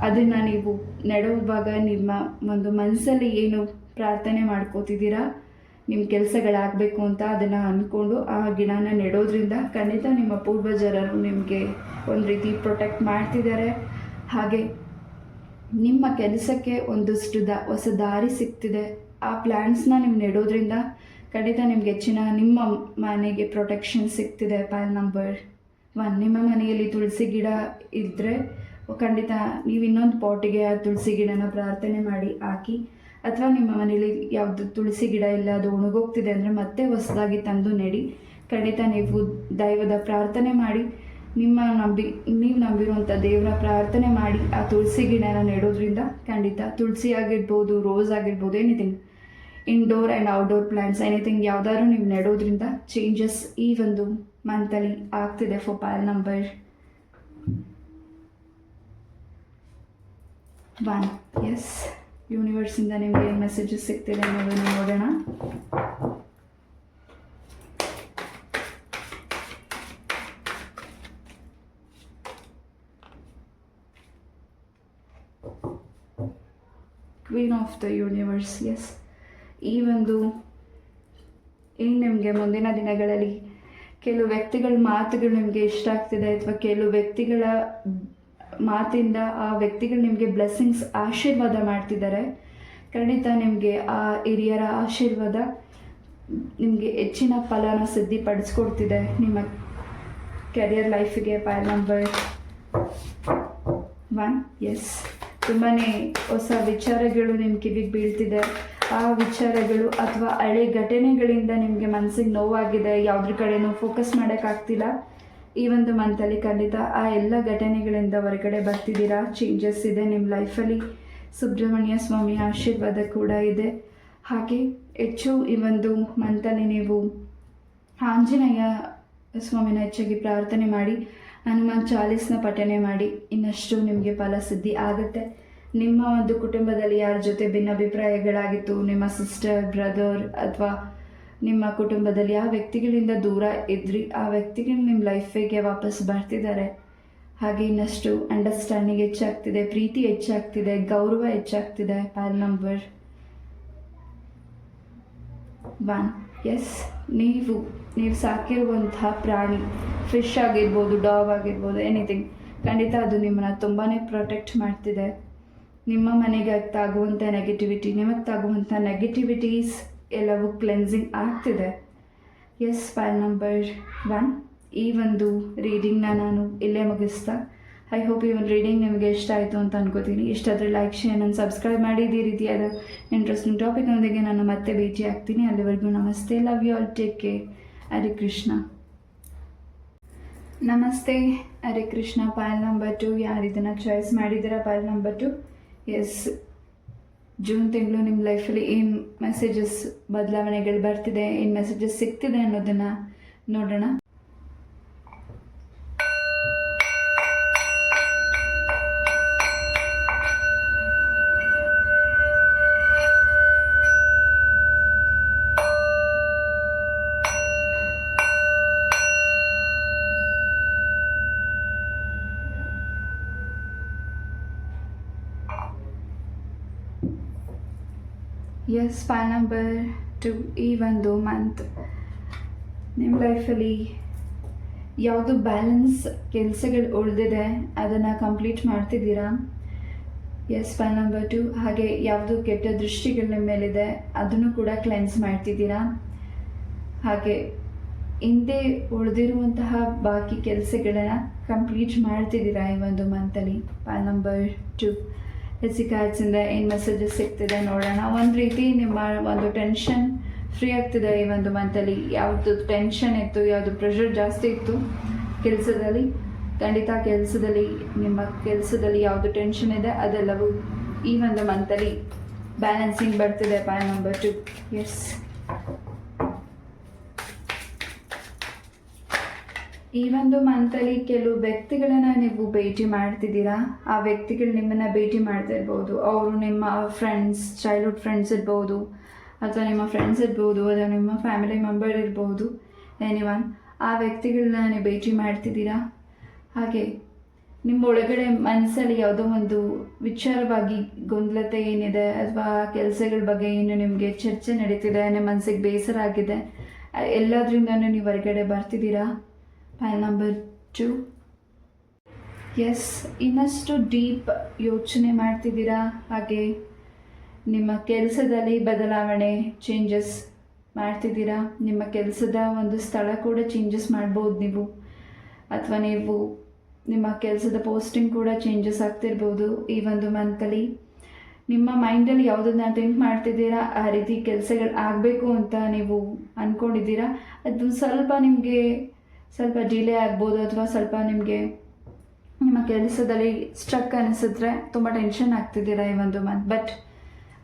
ಅದನ್ನು ನೀವು ನೆಡುವಾಗ ನಿಮ್ಮ ಒಂದು ಮನಸ್ಸಲ್ಲಿ ಏನು ಪ್ರಾರ್ಥನೆ ಮಾಡ್ಕೋತಿದ್ದೀರಾ ನಿಮ್ಮ ಕೆಲಸಗಳಾಗಬೇಕು ಅಂತ ಅದನ್ನು ಅಂದ್ಕೊಂಡು ಆ ಗಿಡನ ನೆಡೋದ್ರಿಂದ ಖಂಡಿತ ನಿಮ್ಮ ಪೂರ್ವಜರರು ನಿಮಗೆ ಒಂದು ರೀತಿ ಪ್ರೊಟೆಕ್ಟ್ ಮಾಡ್ತಿದ್ದಾರೆ. ಹಾಗೆ ನಿಮ್ಮ ಕೆಲಸಕ್ಕೆ ಒಂದಷ್ಟು ಹೊಸ ದಾರಿ ಸಿಗ್ತಿದೆ. ಆ ಪ್ಲ್ಯಾಂಟ್ಸ್ನ ನೀವು ನೆಡೋದ್ರಿಂದ ಖಂಡಿತ ನಿಮ್ಗೆ ಹೆಚ್ಚಿನ ನಿಮ್ಮ ಮನೆಗೆ ಪ್ರೊಟೆಕ್ಷನ್ ಸಿಗ್ತಿದೆ. ಪೈಲ್ ನಂಬರ್ 1 ನಿಮ್ಮ ಮನೆಯಲ್ಲಿ ತುಳಸಿ ಗಿಡ ಇದ್ದರೆ ಖಂಡಿತ ನೀವು ಇನ್ನೊಂದು ಪಾಟಿಗೆ ಆ ತುಳಸಿ ಗಿಡನ ಪ್ರಾರ್ಥನೆ ಮಾಡಿ ಹಾಕಿ. ಅಥವಾ ನಿಮ್ಮ ಮನೇಲಿ ಯಾವುದು ತುಳಸಿ ಗಿಡ ಇಲ್ಲ, ಅದು ಒಣಗೋಗ್ತಿದೆ ಅಂದರೆ ಮತ್ತೆ ಹೊಸದಾಗಿ ತಂದು ನೆಡಿ. ಖಂಡಿತ ನೀವು ದೈವದ ಪ್ರಾರ್ಥನೆ ಮಾಡಿ, ನೀವು ನಂಬಿರುವಂಥ ದೇವರ ಪ್ರಾರ್ಥನೆ ಮಾಡಿ ಆ ತುಳಸಿ ಗಿಡನ ನೆಡೋದ್ರಿಂದ ಖಂಡಿತ ತುಳಸಿ ಆಗಿರ್ಬೋದು, ರೋಸ್ ಆಗಿರ್ಬೋದು, anything indoor and outdoor plants anything ಯಾವುದಾದ್ರೂ ನೀವು ನೆಡೋದ್ರಿಂದ ಚೇಂಜಸ್ ಈ ಒಂದು ಮಂತಲ್ಲಿ ಆಗ್ತಿದೆ. For pile number 1. ಎಸ್, ಯೂನಿವರ್ಸಿಂದ ನಿಮಗೆ ಏನು ಮೆಸೇಜಸ್ ಸಿಗ್ತಿದೆ ಅನ್ನೋದನ್ನು ನೋಡೋಣ. Queen of the universe. Yes, ಈ ಒಂದು ಏನು ನಿಮಗೆ ಮುಂದಿನ ದಿನಗಳಲ್ಲಿ ಕೆಲವು ವ್ಯಕ್ತಿಗಳ ಮಾತುಗಳು ನಿಮಗೆ ಇಷ್ಟ ಆಗ್ತಿದೆ, ಅಥವಾ ಕೆಲವು ವ್ಯಕ್ತಿಗಳ ಮಾತಿಂದ ಆ ವ್ಯಕ್ತಿಗಳು ನಿಮಗೆ ಬ್ಲೆಸ್ಸಿಂಗ್ಸ್ ಆಶೀರ್ವಾದ ಮಾಡ್ತಿದ್ದಾರೆ. ಖಂಡಿತ ನಿಮಗೆ ಆ ಹಿರಿಯರ ಆಶೀರ್ವಾದ ನಿಮಗೆ ಹೆಚ್ಚಿನ ಫಲನ ಸಿದ್ಧಿಪಡಿಸ್ಕೊಡ್ತಿದೆ ನಿಮ್ಮ ಕೆರಿಯರ್ ಲೈಫಿಗೆ. Pile number 1. ಎಸ್, ತುಂಬಾ ಹೊಸ ವಿಚಾರಗಳು ನಿಮ್ಮ ಕಿವಿಗೆ ಬೀಳ್ತಿದೆ. ಆ ವಿಚಾರಗಳು ಅಥವಾ ಹಳೆ ಘಟನೆಗಳಿಂದ ನಿಮಗೆ ಮನಸ್ಸಿಗೆ ನೋವಾಗಿದೆ, ಯಾವುದ್ರ ಕಡೆನೂ ಫೋಕಸ್ ಮಾಡೋಕ್ಕಾಗ್ತಿಲ್ಲ. ಈ ಒಂದು ಮಂತಲ್ಲಿ ಖಂಡಿತ ಆ ಎಲ್ಲ ಘಟನೆಗಳಿಂದ ಹೊರಗಡೆ ಬರ್ತಿದ್ದೀರಾ. ಚೇಂಜಸ್ ಇದೆ ನಿಮ್ಮ ಲೈಫಲ್ಲಿ. ಸುಬ್ರಹ್ಮಣ್ಯ ಸ್ವಾಮಿಯ ಆಶೀರ್ವಾದ ಕೂಡ ಇದೆ. ಹಾಗೆ ಹೆಚ್ಚು ಈ ಒಂದು ಮಂತಲ್ಲಿ ನೀವು ಆಂಜನೇಯ ಸ್ವಾಮಿನ ಹೆಚ್ಚಾಗಿ ಪ್ರಾರ್ಥನೆ ಮಾಡಿ, ಹನುಮಾನ್ ಚಾಲೀಸ್ನ ಪಠನೆ ಮಾಡಿ, ಇನ್ನಷ್ಟು ನಿಮಗೆ ಫಲಸಿದ್ಧಿ ಆಗುತ್ತೆ. ನಿಮ್ಮ ಒಂದು ಕುಟುಂಬದಲ್ಲಿ ಯಾರ ಜೊತೆ ಭಿನ್ನಾಭಿಪ್ರಾಯಗಳಾಗಿತ್ತು, ನಿಮ್ಮ ಸಿಸ್ಟರ್, ಬ್ರದರ್ ಅಥವಾ ನಿಮ್ಮ ಕುಟುಂಬದಲ್ಲಿ ಯಾವ ವ್ಯಕ್ತಿಗಳಿಂದ ದೂರ ಇದ್ರಿ, ಆ ವ್ಯಕ್ತಿಗಳು ನಿಮ್ಮ ಲೈಫಿಗೆ ವಾಪಸ್ ಬರ್ತಿದ್ದಾರೆ. ಹಾಗೆ ಇನ್ನಷ್ಟು ಅಂಡರ್ಸ್ಟ್ಯಾಂಡಿಂಗ್ ಹೆಚ್ಚಾಗ್ತಿದೆ, ಪ್ರೀತಿ ಹೆಚ್ಚಾಗ್ತಿದೆ, ಗೌರವ ಹೆಚ್ಚಾಗ್ತಿದೆ. ಪೈಲ್ ನಂಬರ್ 1. ಎಸ್, ನೀವು ಸಾಕಿರುವಂತಹ ಪ್ರಾಣಿ, ಫಿಶ್ ಆಗಿರ್ಬೋದು, ಡಾಗ್ ಆಗಿರ್ಬೋದು, ಎನಿಥಿಂಗ್, ಖಂಡಿತ ಅದು ನಿಮ್ಮನ್ನು ತುಂಬಾ ಪ್ರೊಟೆಕ್ಟ್ ಮಾಡ್ತಿದೆ. ನಿಮ್ಮ ಮನೆಗೆ ತಾಗುವಂಥ ನೆಗೆಟಿವಿಟಿ, ನಿಮಗೆ ತಾಗುವಂಥ ನೆಗೆಟಿವಿಟೀಸ್ ಎಲ್ಲವೂ ಕ್ಲೆನ್ಸಿಂಗ್ ಆಗ್ತಿದೆ. Yes, pile number 1. ಈ ಒಂದು ರೀಡಿಂಗ್ನ ನಾನು ಇಲ್ಲೇ ಮುಗಿಸ್ತಾ. ಐ ಹೋಪ್ ಈ ಒಂದು ರೀಡಿಂಗ್ ನಿಮಗೆ ಇಷ್ಟ ಆಯಿತು ಅಂತ ಅನ್ಕೋತೀನಿ. ಇಷ್ಟ ಆದರೆ ಲೈಕ್, ಶೇರ್ ಆ್ಯಂಡ್ ಸಬ್ಸ್ಕ್ರೈಬ್ ಮಾಡಿ. ಇದೇ ರೀತಿಯಾದ ಇಂಟ್ರೆಸ್ಟಿಂಗ್ ಟಾಪಿಕ್ನೊಂದಿಗೆ ನಾನು ಮತ್ತೆ ಭೇಟಿ ಆಗ್ತೀನಿ. ಅಲ್ಲಿವರೆಗೂ ನಮಸ್ತೆ, love you all, take care. Hare Krishna. ನಮಸ್ತೆ, ಹರೇ ಕೃಷ್ಣ. ಪೈಲ್ ನಂಬರ್ 2. ಯಾರು ಇದನ್ನು ಚಾಯ್ಸ್ ಮಾಡಿದ್ದೀರಾ? ಪೈಲ್ ನಂಬರ್ 2. ಎಸ್, ಜೂನ್ ತಿಂಗಳು ನಿಮ್ಮ ಲೈಫಲ್ಲಿ ಏನು ಮೆಸೇಜಸ್ ಬದಲಾವಣೆಗಳು ಬರ್ತಿದೆ, ಏನು ಮೆಸೇಜಸ್ ಸಿಗ್ತಿದೆ ಅನ್ನೋದನ್ನು ನೋಡೋಣ. Yes, pile number 2. ಈ ಒಂದು ಮಂತ್ ನಿಮ್ಮ ಲೈಫಲ್ಲಿ ಯಾವುದು ಬ್ಯಾಲೆನ್ಸ್ ಕೆಲಸಗಳು ಉಳಿದಿದೆ ಅದನ್ನು ಕಂಪ್ಲೀಟ್ ಮಾಡ್ತಿದ್ದೀರಾ. Yes, pile number 2. ಹಾಗೆ ಯಾವುದು ಕೆಟ್ಟ ದೃಷ್ಟಿಗಳ ನಿಮ್ಮ ಮೇಲಿದೆ ಅದನ್ನು ಕೂಡ ಕ್ಲೆನ್ಸ್ ಮಾಡ್ತಿದ್ದೀರಾ. ಹಾಗೆ ಹಿಂದೆ ಉಳಿದಿರುವಂತಹ ಬಾಕಿ ಕೆಲಸಗಳನ್ನು ಕಂಪ್ಲೀಟ್ ಮಾಡ್ತಿದ್ದೀರಾ ಈ ಒಂದು ಮಂತಲ್ಲಿ. Pile number 2. ಎಸಿ ಕಾರ್ಡ್ಸಿಂದ ಏನು ಮೆಸೇಜಸ್ ಸಿಗ್ತಿದೆ ನೋಡೋಣ. ಒಂದು ರೀತಿ ನಿಮ್ಮ ಒಂದು ಟೆನ್ಷನ್ ಫ್ರೀ ಆಗ್ತಿದೆ ಈ ಒಂದು ಮಂತಲ್ಲಿ. ಯಾವುದು ಟೆನ್ಷನ್ ಇತ್ತು, ಯಾವುದು ಪ್ರೆಷರ್ ಜಾಸ್ತಿ ಇತ್ತು ಕೆಲಸದಲ್ಲಿ, ಖಂಡಿತ ನಿಮ್ಮ ಕೆಲಸದಲ್ಲಿ ಯಾವುದು ಟೆನ್ಷನ್ ಇದೆ ಅದೆಲ್ಲವೂ ಈ ಒಂದು ಮಂತಲ್ಲಿ ಬ್ಯಾಲೆನ್ಸಿಂಗ್ ಬರ್ತಿದೆ. ಪೈಲ್ ನಂಬರ್ 2. ಎಸ್, ಈ ಒಂದು ಮಂತಲ್ಲಿ ಕೆಲವು ವ್ಯಕ್ತಿಗಳನ್ನು ನೀವು ಭೇಟಿ ಮಾಡ್ತಿದ್ದೀರಾ. ಆ ವ್ಯಕ್ತಿಗಳು ನಿಮ್ಮನ್ನು ಭೇಟಿ ಮಾಡ್ತಾ ಇರ್ಬೋದು. ಅವರು ನಿಮ್ಮ ಫ್ರೆಂಡ್ಸ್, ಚೈಲ್ಡ್ಹುಡ್ ಫ್ರೆಂಡ್ಸ್ ಇರ್ಬೋದು, ಅಥವಾ ನಿಮ್ಮ ಫ್ರೆಂಡ್ಸ್ ಇರ್ಬೋದು, ಅಥವಾ ನಿಮ್ಮ ಫ್ಯಾಮಿಲಿ ಮೆಂಬರ್ ಇರ್ಬೋದು, ಎನಿವನ್. ಆ ವ್ಯಕ್ತಿಗಳನ್ನ ನೀವು ಭೇಟಿ ಮಾಡ್ತಿದ್ದೀರಾ. ಹಾಗೆ ನಿಮ್ಮ ಒಳಗಡೆ ಮನಸ್ಸಲ್ಲಿ ಯಾವುದೋ ಒಂದು ವಿಚಾರವಾಗಿ ಗೊಂದಲತೆ ಏನಿದೆ, ಅಥವಾ ಕೆಲಸಗಳ ಬಗ್ಗೆ ಏನು ನಿಮಗೆ ಚರ್ಚೆ ನಡೀತಿದೆ, ನಿಮ್ಮ ಮನಸ್ಸಿಗೆ ಬೇಸರ ಆಗಿದೆ, ಎಲ್ಲದರಿಂದನೂ ನೀವು ಹೊರಗಡೆ ಬರ್ತಿದ್ದೀರಾ. Pile number 2. ಎಸ್, ಇನ್ನಷ್ಟು ಡೀಪ್ ಯೋಚನೆ ಮಾಡ್ತಿದ್ದೀರಾ. ಹಾಗೆ ನಿಮ್ಮ ಕೆಲಸದಲ್ಲಿ ಬದಲಾವಣೆ, ಚೇಂಜಸ್ ಮಾಡ್ತಿದ್ದೀರಾ. ನಿಮ್ಮ ಕೆಲಸದ ಒಂದು ಸ್ಥಳ ಕೂಡ ಚೇಂಜಸ್ ಮಾಡ್ಬೋದು ನೀವು, ಅಥವಾ ನಿಮ್ಮ ಕೆಲಸದ ಪೋಸ್ಟಿಂಗ್ ಕೂಡ ಚೇಂಜಸ್ ಆಗ್ತಿರ್ಬೋದು ಈ ಒಂದು ಮಂತಲ್ಲಿ. ನಿಮ್ಮ ಮೈಂಡಲ್ಲಿ ಯಾವುದನ್ನ ಥಿಂಕ್ ಮಾಡ್ತಿದ್ದೀರಾ ಆ ರೀತಿ ಕೆಲಸಗಳು ಆಗಬೇಕು ಅಂತ ನೀವು ಅಂದ್ಕೊಂಡಿದ್ದೀರಾ. ಅದು ಸ್ವಲ್ಪ ನಿಮಗೆ ಸ್ವಲ್ಪ ಡಿಲೇ ಆಗ್ಬೋದು, ಅಥವಾ ಸ್ವಲ್ಪ ನಿಮಗೆ ನಿಮ್ಮ ಕೆಲಸದಲ್ಲಿ ಸ್ಟ್ರಕ್ ಅನಿಸಿದ್ರೆ ತುಂಬ ಟೆನ್ಷನ್ ಆಗ್ತಿದ್ದೀರಾ ಈ ಒಂದು ಮಂತ್. ಬಟ್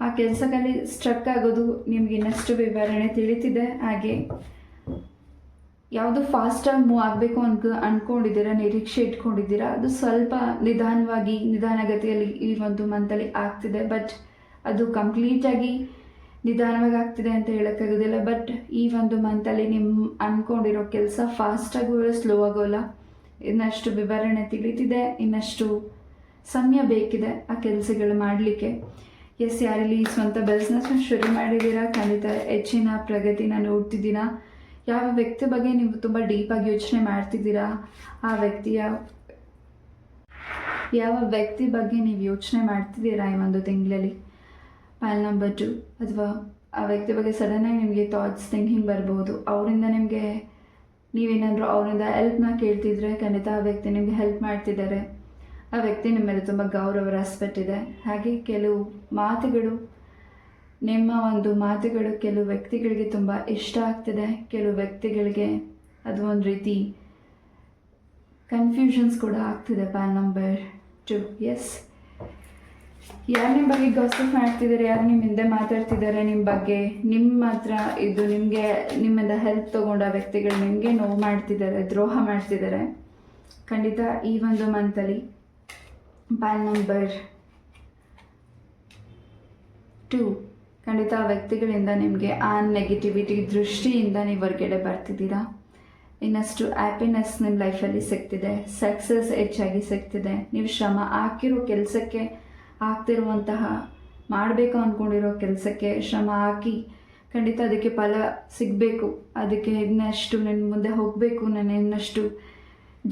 ಆ ಕೆಲಸದಲ್ಲಿ ಸ್ಟ್ರಕ್ ಆಗೋದು ನಿಮ್ಗೆ ಇನ್ನಷ್ಟು ವಿವರಣೆ ತಿಳಿತಿದೆ. ಹಾಗೆ ಯಾವುದು ಫಾಸ್ಟಾಗಿ ಮೂವ್ ಆಗಬೇಕು ಅಂದ್ಕೊಂಡಿದ್ದೀರಾ, ನಿರೀಕ್ಷೆ ಇಟ್ಕೊಂಡಿದ್ದೀರಾ, ಅದು ಸ್ವಲ್ಪ ನಿಧಾನಗತಿಯಲ್ಲಿ ಈ ಒಂದು ಮಂತಲ್ಲಿ ಆಗ್ತಿದೆ. ಬಟ್ ಅದು ಕಂಪ್ಲೀಟಾಗಿ ನಿಧಾನವಾಗಿ ಆಗ್ತಿದೆ ಅಂತ ಹೇಳೋಕ್ಕಾಗೋದಿಲ್ಲ. ಬಟ್ ಈ ಒಂದು ಮಂತಲ್ಲಿ ನಿಮ್ಮ ಅಂದ್ಕೊಂಡಿರೋ ಕೆಲಸ ಫಾಸ್ಟಾಗೂ ಸ್ಲೋ ಆಗೋಲ್ಲ. ಇನ್ನಷ್ಟು ವಿವರಣೆ ತಿಳಿತಿದೆ, ಇನ್ನಷ್ಟು ಸಮಯ ಬೇಕಿದೆ ಆ ಕೆಲಸಗಳು ಮಾಡಲಿಕ್ಕೆ. ಯಾರಿಲ್ಲಿ ಸ್ವಂತ ಬಿಸ್ನೆಸ್ನ ಶುರು ಮಾಡಿದ್ದೀರಾ, ಖಂಡಿತ ಹೆಚ್ಚಿನ ಪ್ರಗತಿನ ನೋಡ್ತಿದ್ದೀರಾ. ಯಾವ ವ್ಯಕ್ತಿ ಬಗ್ಗೆ ನೀವು ತುಂಬ ಡೀಪಾಗಿ ಯೋಚನೆ ಮಾಡ್ತಿದ್ದೀರಾ, ಯಾವ ವ್ಯಕ್ತಿ ಬಗ್ಗೆ ನೀವು ಯೋಚನೆ ಮಾಡ್ತಿದ್ದೀರಾ ಈ ಒಂದು ತಿಂಗಳಲ್ಲಿ. ಪೈಲ್ ನಂಬರ್ 2, ಅಥವಾ ಆ ವ್ಯಕ್ತಿ ಬಗ್ಗೆ ಸಡನ್ನಾಗಿ ನಿಮಗೆ ಥಾಟ್ಸ್ ಥಿಂಕಿಂಗ್ ಬರ್ಬೋದು. ಅವರಿಂದ ನಿಮಗೆ ನೀವೇನಾದರೂ ಅವರಿಂದ ಹೆಲ್ಪ್ನ ಕೇಳ್ತಿದ್ರೆ ಖಂಡಿತ ಆ ವ್ಯಕ್ತಿ ನಿಮಗೆ ಹೆಲ್ಪ್ ಮಾಡ್ತಿದ್ದಾರೆ. ಆ ವ್ಯಕ್ತಿ ನಿಮ್ಮ ಮೇಲೆ ತುಂಬ ಗೌರವ ರೆಸ್ಪೆಕ್ಟ್ ಇದೆ. ಹಾಗೆ ಕೆಲವು ಮಾತುಗಳು, ನಿಮ್ಮ ಒಂದು ಮಾತುಗಳು ಕೆಲವು ವ್ಯಕ್ತಿಗಳಿಗೆ ತುಂಬ ಇಷ್ಟ ಆಗ್ತಿದೆ. ಕೆಲವು ವ್ಯಕ್ತಿಗಳಿಗೆ ಅದು ಒಂದು ರೀತಿ ಕನ್ಫ್ಯೂಷನ್ಸ್ ಕೂಡ ಆಗ್ತಿದೆ. ಪೈಲ್ ನಂಬರ್ 2, ಯಾರು ನಿಮ್ಮ ಬಗ್ಗೆ ಗಾಸಿಪ್ ಮಾಡ್ತಿದ್ದಾರೆ, ಯಾರು ನಿಮ್ಮ ಹಿಂದೆ ಮಾತಾಡ್ತಿದ್ದಾರೆ ನಿಮ್ಮ ಬಗ್ಗೆ, ನಿಮ್ಮ ಹತ್ರ ಇದು ನಿಮ್ಮಿಂದ ಹೆಲ್ಪ್ ತೊಗೊಂಡ ವ್ಯಕ್ತಿಗಳು ನಿಮಗೆ ನೋವು ಮಾಡ್ತಿದ್ದಾರೆ, ದ್ರೋಹ ಮಾಡ್ತಿದ್ದಾರೆ. ಖಂಡಿತ ಈ ಒಂದು ಮಂತಲ್ಲಿ ಪೈಲ್ ನಂಬರ್ 2, ಖಂಡಿತ ಆ ವ್ಯಕ್ತಿಗಳಿಂದ ನಿಮಗೆ ಆ ನೆಗೆಟಿವಿಟಿ ದೃಷ್ಟಿಯಿಂದ ನೀವು ಹೊರಗಡೆ ಬರ್ತಿದ್ದೀರಾ. ಇನ್ನಷ್ಟು ಹ್ಯಾಪಿನೆಸ್ ನಿಮ್ಮ ಲೈಫಲ್ಲಿ ಸಿಗ್ತಿದೆ, ಸಕ್ಸಸ್ ಹೆಚ್ಚಾಗಿ ಸಿಗ್ತಿದೆ. ನೀವು ಶ್ರಮ ಹಾಕಿರೋ ಕೆಲಸಕ್ಕೆ, ಆಗ್ತಿರುವಂತಹ ಮಾಡಬೇಕು ಅಂದ್ಕೊಂಡಿರೋ ಕೆಲಸಕ್ಕೆ ಶ್ರಮ ಹಾಕಿ ಖಂಡಿತ ಅದಕ್ಕೆ ಫಲ ಸಿಗಬೇಕು. ಅದಕ್ಕೆ ಇನ್ನಷ್ಟು ನಾನು ಮುಂದೆ ಹೋಗಬೇಕು, ನಾನು ಇನ್ನಷ್ಟು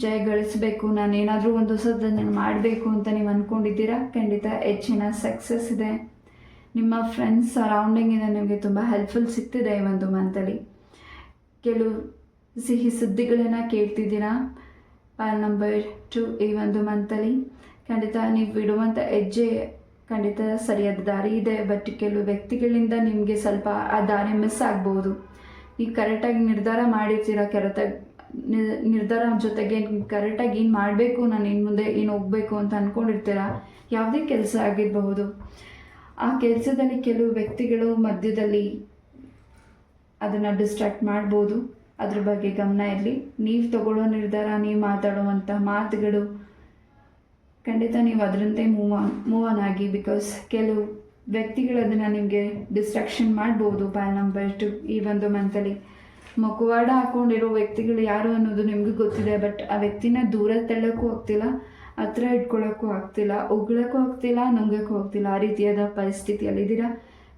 ಜಯ ಗಳಿಸಬೇಕು, ನಾನು ಏನಾದರೂ ಒಂದು ಹೊಸದನ್ನು ಮಾಡಬೇಕು ಅಂತ ನೀವು ಅಂದ್ಕೊಂಡಿದ್ದೀರಾ. ಖಂಡಿತ ಹೆಚ್ಚಿನ ಸಕ್ಸಸ್ ಇದೆ. ನಿಮ್ಮ ಫ್ರೆಂಡ್ಸ್ ಸರೌಂಡಿಂಗಿಂದ ನಿಮಗೆ ತುಂಬ ಹೆಲ್ಪ್ಫುಲ್ ಸಿಗ್ತಿದೆ ಈ ಒಂದು ಮಂತಲ್ಲಿ. ಕೆಲವು ಸಿಹಿ ಸುದ್ದಿಗಳನ್ನು ಕೇಳ್ತಿದ್ದೀರಾ. ಪೈಲ್ ನಂಬರ್ 2, ಈ ಒಂದು ಮಂತಲ್ಲಿ ಖಂಡಿತ ನೀವು ಬಿಡುವಂಥ ಹೆಜ್ಜೆ ಖಂಡಿತ ಸರಿಯಾದ ದಾರಿ ಇದೆ. ಬಟ್ ಕೆಲವು ವ್ಯಕ್ತಿಗಳಿಂದ ನಿಮಗೆ ಸ್ವಲ್ಪ ಆ ದಾರಿ ಮಿಸ್ ಆಗ್ಬೋದು. ನೀವು ಕರೆಕ್ಟಾಗಿ ನಿರ್ಧಾರ ಮಾಡಿರ್ತೀರ, ನಿರ್ಧಾರ ಜೊತೆಗೆ ಕರೆಕ್ಟಾಗಿ ಏನು ಮಾಡಬೇಕು, ನಾನು ಇನ್ನು ಮುಂದೆ ಏನು ಹೋಗಬೇಕು ಅಂತ ಅಂದ್ಕೊಂಡಿರ್ತೀರ. ಯಾವುದೇ ಕೆಲಸ ಆಗಿರಬಹುದು, ಆ ಕೆಲಸದಲ್ಲಿ ಕೆಲವು ವ್ಯಕ್ತಿಗಳು ಮಧ್ಯದಲ್ಲಿ ಅದನ್ನು ಡಿಸ್ಟ್ರಾಕ್ಟ್ ಮಾಡ್ಬೋದು. ಅದ್ರ ಬಗ್ಗೆ ಗಮನ ಇರಲಿ. ನೀವು ತಗೊಳ್ಳೋ ನಿರ್ಧಾರ, ನೀವು ಮಾತಾಡುವಂಥ ಮಾತುಗಳು ಖಂಡಿತ ನೀವು ಅದರಂತೆ ಮೂವ್ ಆನ್ ಆಗಿ. ಬಿಕಾಸ್ ಕೆಲವು ವ್ಯಕ್ತಿಗಳು ಅದನ್ನು ನಿಮಗೆ ಡಿಸ್ಟ್ರಾಕ್ಷನ್ ಮಾಡ್ಬೋದು. ಪೈಲ್ ನಂಬರ್ 2, ಈ ಒಂದು ಮಂತಲ್ಲಿ ಮುಖವಾಡ ಹಾಕ್ಕೊಂಡಿರೋ ವ್ಯಕ್ತಿಗಳು ಯಾರು ಅನ್ನೋದು ನಿಮಗೂ ಗೊತ್ತಿದೆ. ಬಟ್ ಆ ವ್ಯಕ್ತಿನ ದೂರ ತಳ್ಳೋಕ್ಕೂ ಆಗ್ತಿಲ್ಲ, ಹತ್ರ ಇಟ್ಕೊಳ್ಳೋಕ್ಕೂ ಆಗ್ತಿಲ್ಲ, ಉಗ್ಳೋಕ್ಕೂ ಆಗ್ತಿಲ್ಲ, ನುಂಗಕ್ಕೂ ಆಗ್ತಿಲ್ಲ. ಆ ರೀತಿಯಾದ ಪರಿಸ್ಥಿತಿಯಲ್ಲಿದ್ದೀರಾ.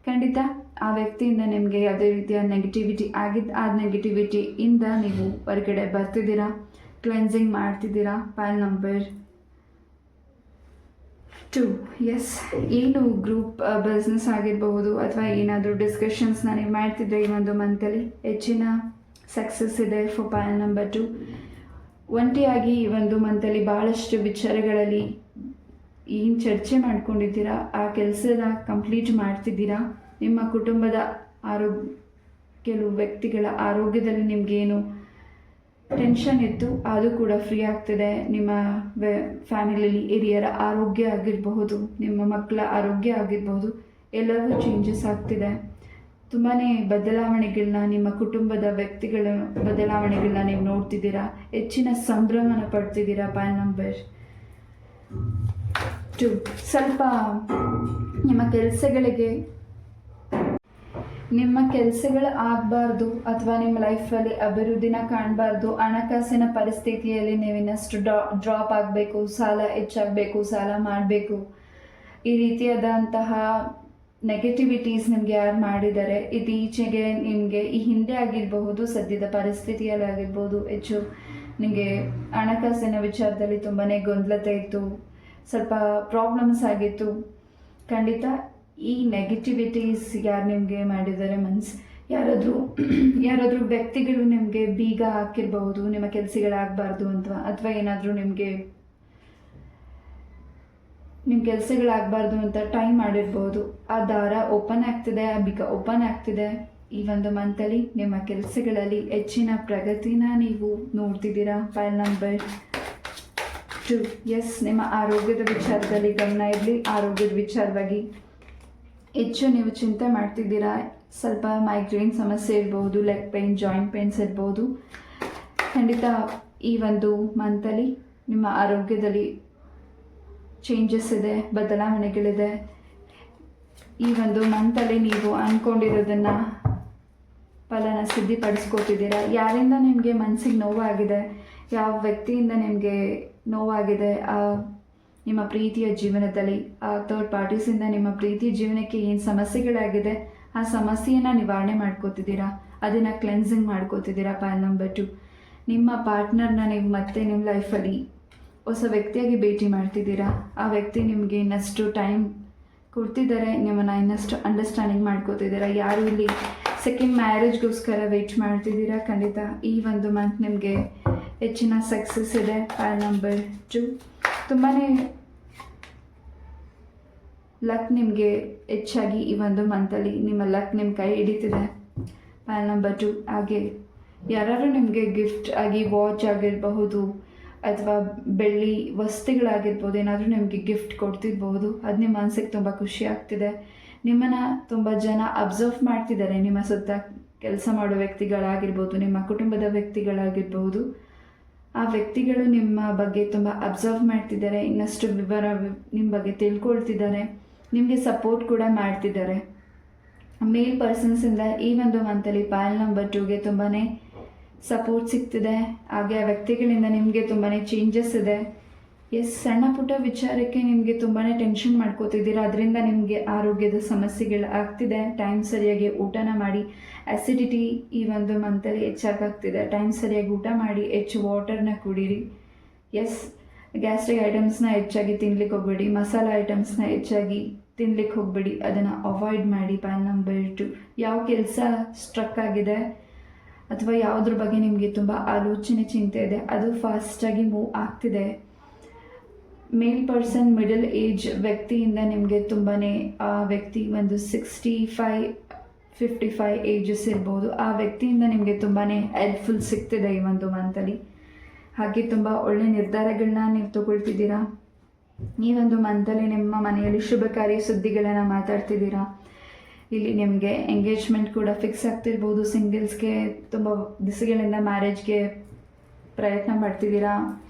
ಖಂಡಿತ ಆ ವ್ಯಕ್ತಿಯಿಂದ ನಿಮಗೆ ಯಾವುದೇ ರೀತಿಯ ನೆಗೆಟಿವಿಟಿ ಆ ನೆಗೆಟಿವಿಟಿಯಿಂದ ನೀವು ಹೊರಗಡೆ ಬರ್ತಿದ್ದೀರಾ, ಕ್ಲೆನ್ಸಿಂಗ್ ಮಾಡ್ತಿದ್ದೀರಾ. ಪೈಲ್ ನಂಬರ್ 2, ಏನು ಗ್ರೂಪ್ ಬಿಸ್ನೆಸ್ ಆಗಿರಬಹುದು, ಅಥವಾ ಏನಾದರೂ ಡಿಸ್ಕಷನ್ಸ್ನ ನೀವು ಮಾಡ್ತಿದ್ರೆ ಈ ಒಂದು ಮಂತಲ್ಲಿ ಹೆಚ್ಚಿನ ಸಕ್ಸಸ್ ಇದೆ. ಫಾರ್ ಪೈಲ್ ನಂಬರ್ 2, ಒಂಟಿಯಾಗಿ ಈ ಒಂದು ಮಂತಲ್ಲಿ ಭಾಳಷ್ಟು ವಿಚಾರಗಳಲ್ಲಿ ಏನು ಚರ್ಚೆ ಮಾಡ್ಕೊಂಡಿದ್ದೀರಾ ಆ ಕೆಲಸದ ಕಂಪ್ಲೀಟ್ ಮಾಡ್ತಿದ್ದೀರಾ. ನಿಮ್ಮ ಕುಟುಂಬದ ಕೆಲವು ವ್ಯಕ್ತಿಗಳ ಆರೋಗ್ಯದಲ್ಲಿ ನಿಮಗೇನು ಟೆನ್ಷನ್ ಇತ್ತು ಅದು ಕೂಡ ಫ್ರೀ ಆಗ್ತಿದೆ. ನಿಮ್ಮ ಫ್ಯಾಮಿಲಿಯಲ್ಲಿ ಹಿರಿಯರ ಆರೋಗ್ಯ ಆಗಿರಬಹುದು, ನಿಮ್ಮ ಮಕ್ಕಳ ಆರೋಗ್ಯ ಆಗಿರಬಹುದು, ಎಲ್ಲವೂ ಚೇಂಜಸ್ ಆಗ್ತಿದೆ. ತುಂಬಾ ಬದಲಾವಣೆಗಳನ್ನ, ನಿಮ್ಮ ಕುಟುಂಬದ ವ್ಯಕ್ತಿಗಳ ಬದಲಾವಣೆಗಳನ್ನ ನೀವು ನೋಡ್ತಿದ್ದೀರಾ. ಹೆಚ್ಚಿನ ಸಂಭ್ರಮನ ಪಡ್ತಿದ್ದೀರಾ. ಪೈಲ್ ನಂಬರ್ 2, ಸ್ವಲ್ಪ ನಿಮ್ಮ ಕೆಲಸಗಳು ಆಗಬಾರ್ದು, ಅಥವಾ ನಿಮ್ಮ ಲೈಫಲ್ಲಿ ಅಭಿವೃದ್ಧಿನ ಕಾಣಬಾರ್ದು, ಹಣಕಾಸಿನ ಪರಿಸ್ಥಿತಿಯಲ್ಲಿ ನೀವು ಇನ್ನಷ್ಟು ಡ್ರಾಪ್ ಆಗಬೇಕು, ಸಾಲ ಹೆಚ್ಚಾಗಬೇಕು, ಸಾಲ ಮಾಡಬೇಕು, ಈ ರೀತಿಯಾದಂತಹ ನೆಗೆಟಿವಿಟೀಸ್ ನಿಮಗೆ ಯಾರು ಮಾಡಿದ್ದಾರೆ, ಇತ್ತೀಚೆಗೆ ನಿಮಗೆ ಈ ಹಿಂದೆ ಆಗಿರಬಹುದು, ಸದ್ಯದ ಪರಿಸ್ಥಿತಿಯಲ್ಲಿ ಆಗಿರ್ಬೋದು, ಹೆಚ್ಚು ನಿಮಗೆ ಹಣಕಾಸಿನ ವಿಚಾರದಲ್ಲಿ ತುಂಬಾ ಗೊಂದಲತೆ ಇತ್ತು, ಸ್ವಲ್ಪ ಪ್ರಾಬ್ಲಮ್ಸ್ ಆಗಿತ್ತು. ಖಂಡಿತ ಈ ನೆಗೆಟಿವಿಟೀಸ್ ಯಾರು ನಿಮಗೆ ಮಾಡಿದ್ದಾರೆ, ಯಾರಾದರೂ ವ್ಯಕ್ತಿಗಳು ನಿಮಗೆ ಬೀಗ ಹಾಕಿರಬಹುದು, ನಿಮ್ಮ ಕೆಲಸಗಳಾಗಬಾರ್ದು ಅಥವಾ ಏನಾದರೂ ನಿಮ್ಮ ಕೆಲಸಗಳಾಗಬಾರ್ದು ಅಂತ ಟೈಮ್ ಮಾಡಿರ್ಬೋದು. ಆ ದಾರ ಓಪನ್ ಆಗ್ತಿದೆ, ಆ ಬಿಗ ಓಪನ್ ಆಗ್ತಿದೆ. ಈ ಒಂದು ಮಂತಲ್ಲಿ ನಿಮ್ಮ ಕೆಲಸಗಳಲ್ಲಿ ಹೆಚ್ಚಿನ ಪ್ರಗತಿನ ನೀವು ನೋಡ್ತಿದ್ದೀರಾ. File number 2. ಎಸ್, ನಿಮ್ಮ ಆರೋಗ್ಯದ ವಿಚಾರದಲ್ಲಿ ಗಮನ ಇರಲಿ. ಆರೋಗ್ಯದ ವಿಚಾರವಾಗಿ ಹೆಚ್ಚು ನೀವು ಚಿಂತೆ ಮಾಡ್ತಿದ್ದೀರಾ. ಸ್ವಲ್ಪ ಮೈಗ್ರೇನ್ ಸಮಸ್ಯೆ ಇರ್ಬೋದು, ಲೆಗ್ ಪೇನ್, ಜಾಯಿಂಟ್ ಪೇನ್ಸ್ ಇರ್ಬೋದು. ಖಂಡಿತ ಈ ಒಂದು ಮಂತಲ್ಲಿ ನಿಮ್ಮ ಆರೋಗ್ಯದಲ್ಲಿ ಚೇಂಜಸ್ ಇದೆ, ಬದಲಾವಣೆಗಳಿದೆ. ಈ ಒಂದು ಮಂತಲ್ಲಿ ನೀವು ಅಂದ್ಕೊಂಡಿರೋದನ್ನು ಫಲನ ಸಿದ್ಧಿಪಡಿಸ್ಕೋತಿದ್ದೀರಾ. ಯಾರಿಂದ ನಿಮಗೆ ಮನಸ್ಸಿಗೆ ನೋವಾಗಿದೆ, ಯಾವ ವ್ಯಕ್ತಿಯಿಂದ ನಿಮಗೆ ನೋವಾಗಿದೆ, ನಿಮ್ಮ ಪ್ರೀತಿಯ ಜೀವನದಲ್ಲಿ ಆ ಥರ್ಡ್ ಪಾರ್ಟೀಸಿಂದ ನಿಮ್ಮ ಪ್ರೀತಿಯ ಜೀವನಕ್ಕೆ ಏನು ಸಮಸ್ಯೆಗಳಾಗಿದೆ ಆ ಸಮಸ್ಯೆಯನ್ನು ನಿವಾರಣೆ ಮಾಡ್ಕೋತಿದ್ದೀರಾ, ಅದನ್ನು ಕ್ಲೆನ್ಸಿಂಗ್ ಮಾಡ್ಕೋತಿದ್ದೀರಾ. File number 2. ನಿಮ್ಮ ಪಾರ್ಟ್ನರ್ನ ನೀವು ಮತ್ತೆ ನಿಮ್ಮ ಲೈಫಲ್ಲಿ ಹೊಸ ವ್ಯಕ್ತಿಯಾಗಿ ಭೇಟಿ ಮಾಡ್ತಿದ್ದೀರಾ. ಆ ವ್ಯಕ್ತಿ ನಿಮಗೆ ಇನ್ನಷ್ಟು ಟೈಮ್ ಕೊಡ್ತಿದ್ದಾರೆ, ನಿಮ್ಮನ್ನು ಇನ್ನಷ್ಟು ಅಂಡರ್ಸ್ಟ್ಯಾಂಡಿಂಗ್ ಮಾಡ್ಕೋತಿದ್ದೀರಾ. ಯಾರು ಇಲ್ಲಿ ಸೆಕೆಂಡ್ ಮ್ಯಾರೇಜ್ಗೋಸ್ಕರ ವೆಯ್ಟ್ ಮಾಡ್ತಿದ್ದೀರಾ, ಖಂಡಿತ ಈ ಒಂದು ಮಂತ್ ನಿಮಗೆ ಹೆಚ್ಚಿನ ಸಕ್ಸಸ್ ಇದೆ. File number 2. ತುಂಬಾ ಲಕ್ ನಿಮಗೆ ಹೆಚ್ಚಾಗಿ ಈ ಒಂದು ಮಂತಲ್ಲಿ ನಿಮ್ಮ ಲಕ್ ನಿಮ್ಮ ಕೈ ಹಿಡಿತಿದೆ. File number 2. ಹಾಗೆ ಯಾರು ನಿಮಗೆ ಗಿಫ್ಟ್ ಆಗಿ ವಾಚ್ ಆಗಿರಬಹುದು ಅಥವಾ ಬೆಳ್ಳಿ ವಸ್ತುಗಳಾಗಿರ್ಬೋದು, ಏನಾದರೂ ನಿಮಗೆ ಗಿಫ್ಟ್ ಕೊಡ್ತಿರ್ಬೋದು. ಅದು ನಿಮ್ಮ ಮನಸ್ಸಿಗೆ ತುಂಬ ಖುಷಿ ಆಗ್ತಿದೆ. ನಿಮ್ಮನ್ನು ತುಂಬ ಜನ ಅಬ್ಸರ್ವ್ ಮಾಡ್ತಿದ್ದಾರೆ. ನಿಮ್ಮ ಸುತ್ತ ಕೆಲಸ ಮಾಡೋ ವ್ಯಕ್ತಿಗಳಾಗಿರ್ಬೋದು, ನಿಮ್ಮ ಕುಟುಂಬದ ವ್ಯಕ್ತಿಗಳಾಗಿರ್ಬೋದು. ಆ ವ್ಯಕ್ತಿಗಳು ನಿಮ್ಮ ಬಗ್ಗೆ ತುಂಬ ಅಬ್ಸರ್ವ್ ಮಾಡ್ತಿದ್ದಾರೆ, ಇನ್ನಷ್ಟು ವಿವರ ನಿಮ್ಮ ಬಗ್ಗೆ ತಿಳ್ಕೊಳ್ತಿದ್ದಾರೆ, ನಿಮಗೆ ಸಪೋರ್ಟ್ ಕೂಡ ಮಾಡ್ತಿದ್ದಾರೆ. ಮೇಲ್ ಪರ್ಸನ್ಸಿಂದ ಈ ಒಂದು ಮಂತಲ್ಲಿ ಫೈಲ್ ನಂಬರ್ 2ಗೆ ತುಂಬಾ ಸಪೋರ್ಟ್ ಸಿಗ್ತಿದೆ. ಹಾಗೆ ಆ ವ್ಯಕ್ತಿಗಳಿಂದ ನಿಮಗೆ ತುಂಬಾ ಚೇಂಜಸ್ ಇದೆ. ಎಸ್, ಸಣ್ಣ ಪುಟ್ಟ ವಿಚಾರಕ್ಕೆ ನಿಮಗೆ ತುಂಬಾ ಟೆನ್ಷನ್ ಮಾಡ್ಕೋತಿದ್ದೀರಾ, ಅದರಿಂದ ನಿಮಗೆ ಆರೋಗ್ಯದ ಸಮಸ್ಯೆಗಳು ಆಗ್ತಿದೆ. ಟೈಮ್ ಸರಿಯಾಗಿ ಊಟನ ಮಾಡಿ. ಆ್ಯಸಿಡಿಟಿ ಈ ಒಂದು ಮಂತಲ್ಲಿ ಹೆಚ್ಚಾಗ್ತಿದೆ. ಟೈಮ್ ಸರಿಯಾಗಿ ಊಟ ಮಾಡಿ, ಹೆಚ್ಚು ವಾಟರ್ನ ಕುಡೀರಿ. ಎಸ್, ಗ್ಯಾಸ್ಟ್ರಿಕ್ ಐಟಮ್ಸ್ನ ಹೆಚ್ಚಾಗಿ ತಿನ್ಲಿಕ್ಕೆ ಹೋಗಬೇಡಿ, ಮಸಾಲ ಐಟಮ್ಸ್ನ ಹೆಚ್ಚಾಗಿ ತಿನ್ಲಿಕ್ಕೆ ಹೋಗಬೇಡಿ, ಅದನ್ನು ಅವಾಯ್ಡ್ ಮಾಡಿ. File number 2. ಯಾವ ಕೆಲಸ ಸ್ಟ್ರಕ್ ಆಗಿದೆ ಅಥವಾ ಯಾವುದ್ರ ಬಗ್ಗೆ ನಿಮಗೆ ತುಂಬ ಆಲೋಚನೆ ಚಿಂತೆ ಇದೆ, ಅದು ಫಾಸ್ಟಾಗಿ ಮೂವ್ ಆಗ್ತಿದೆ. ಮೇಲ್ ಪರ್ಸನ್ ಮಿಡಲ್ ಏಜ್ ವ್ಯಕ್ತಿಯಿಂದ ನಿಮಗೆ ತುಂಬಾ ಆ ವ್ಯಕ್ತಿ ಒಂದು 65-55 ಏಜಸ್ ಇರ್ಬೋದು. ಆ ವ್ಯಕ್ತಿಯಿಂದ ನಿಮಗೆ ತುಂಬಾ ಹೆಲ್ಪ್ಫುಲ್ ಸಿಗ್ತಿದೆ ಈ ಒಂದು ಮಂತಲ್ಲಿ. ಹಾಗೆ ತುಂಬ ಒಳ್ಳೆ ನಿರ್ಧಾರಗಳನ್ನ ನೀವು ತಗೊಳ್ತಿದ್ದೀರಾ. ಈ ಒಂದು ಮಂತಲ್ಲಿ ನಿಮ್ಮ ಮನೆಯಲ್ಲಿ ಶುಭ ಕಾರ್ಯ ಸುದ್ದಿಗಳನ್ನು ಮಾತಾಡ್ತಿದ್ದೀರಾ. ಇಲ್ಲಿ ನಿಮಗೆ ಎಂಗೇಜ್ಮೆಂಟ್ ಕೂಡ ಫಿಕ್ಸ್ ಆಗ್ತಿರ್ಬೋದು. ಸಿಂಗಲ್ಸ್ಗೆ ತುಂಬ ದಿವಸಗಳಿಂದ ಮ್ಯಾರೇಜ್ಗೆ ಪ್ರಯತ್ನ ಮಾಡ್ತಿದ್ದೀರಾ.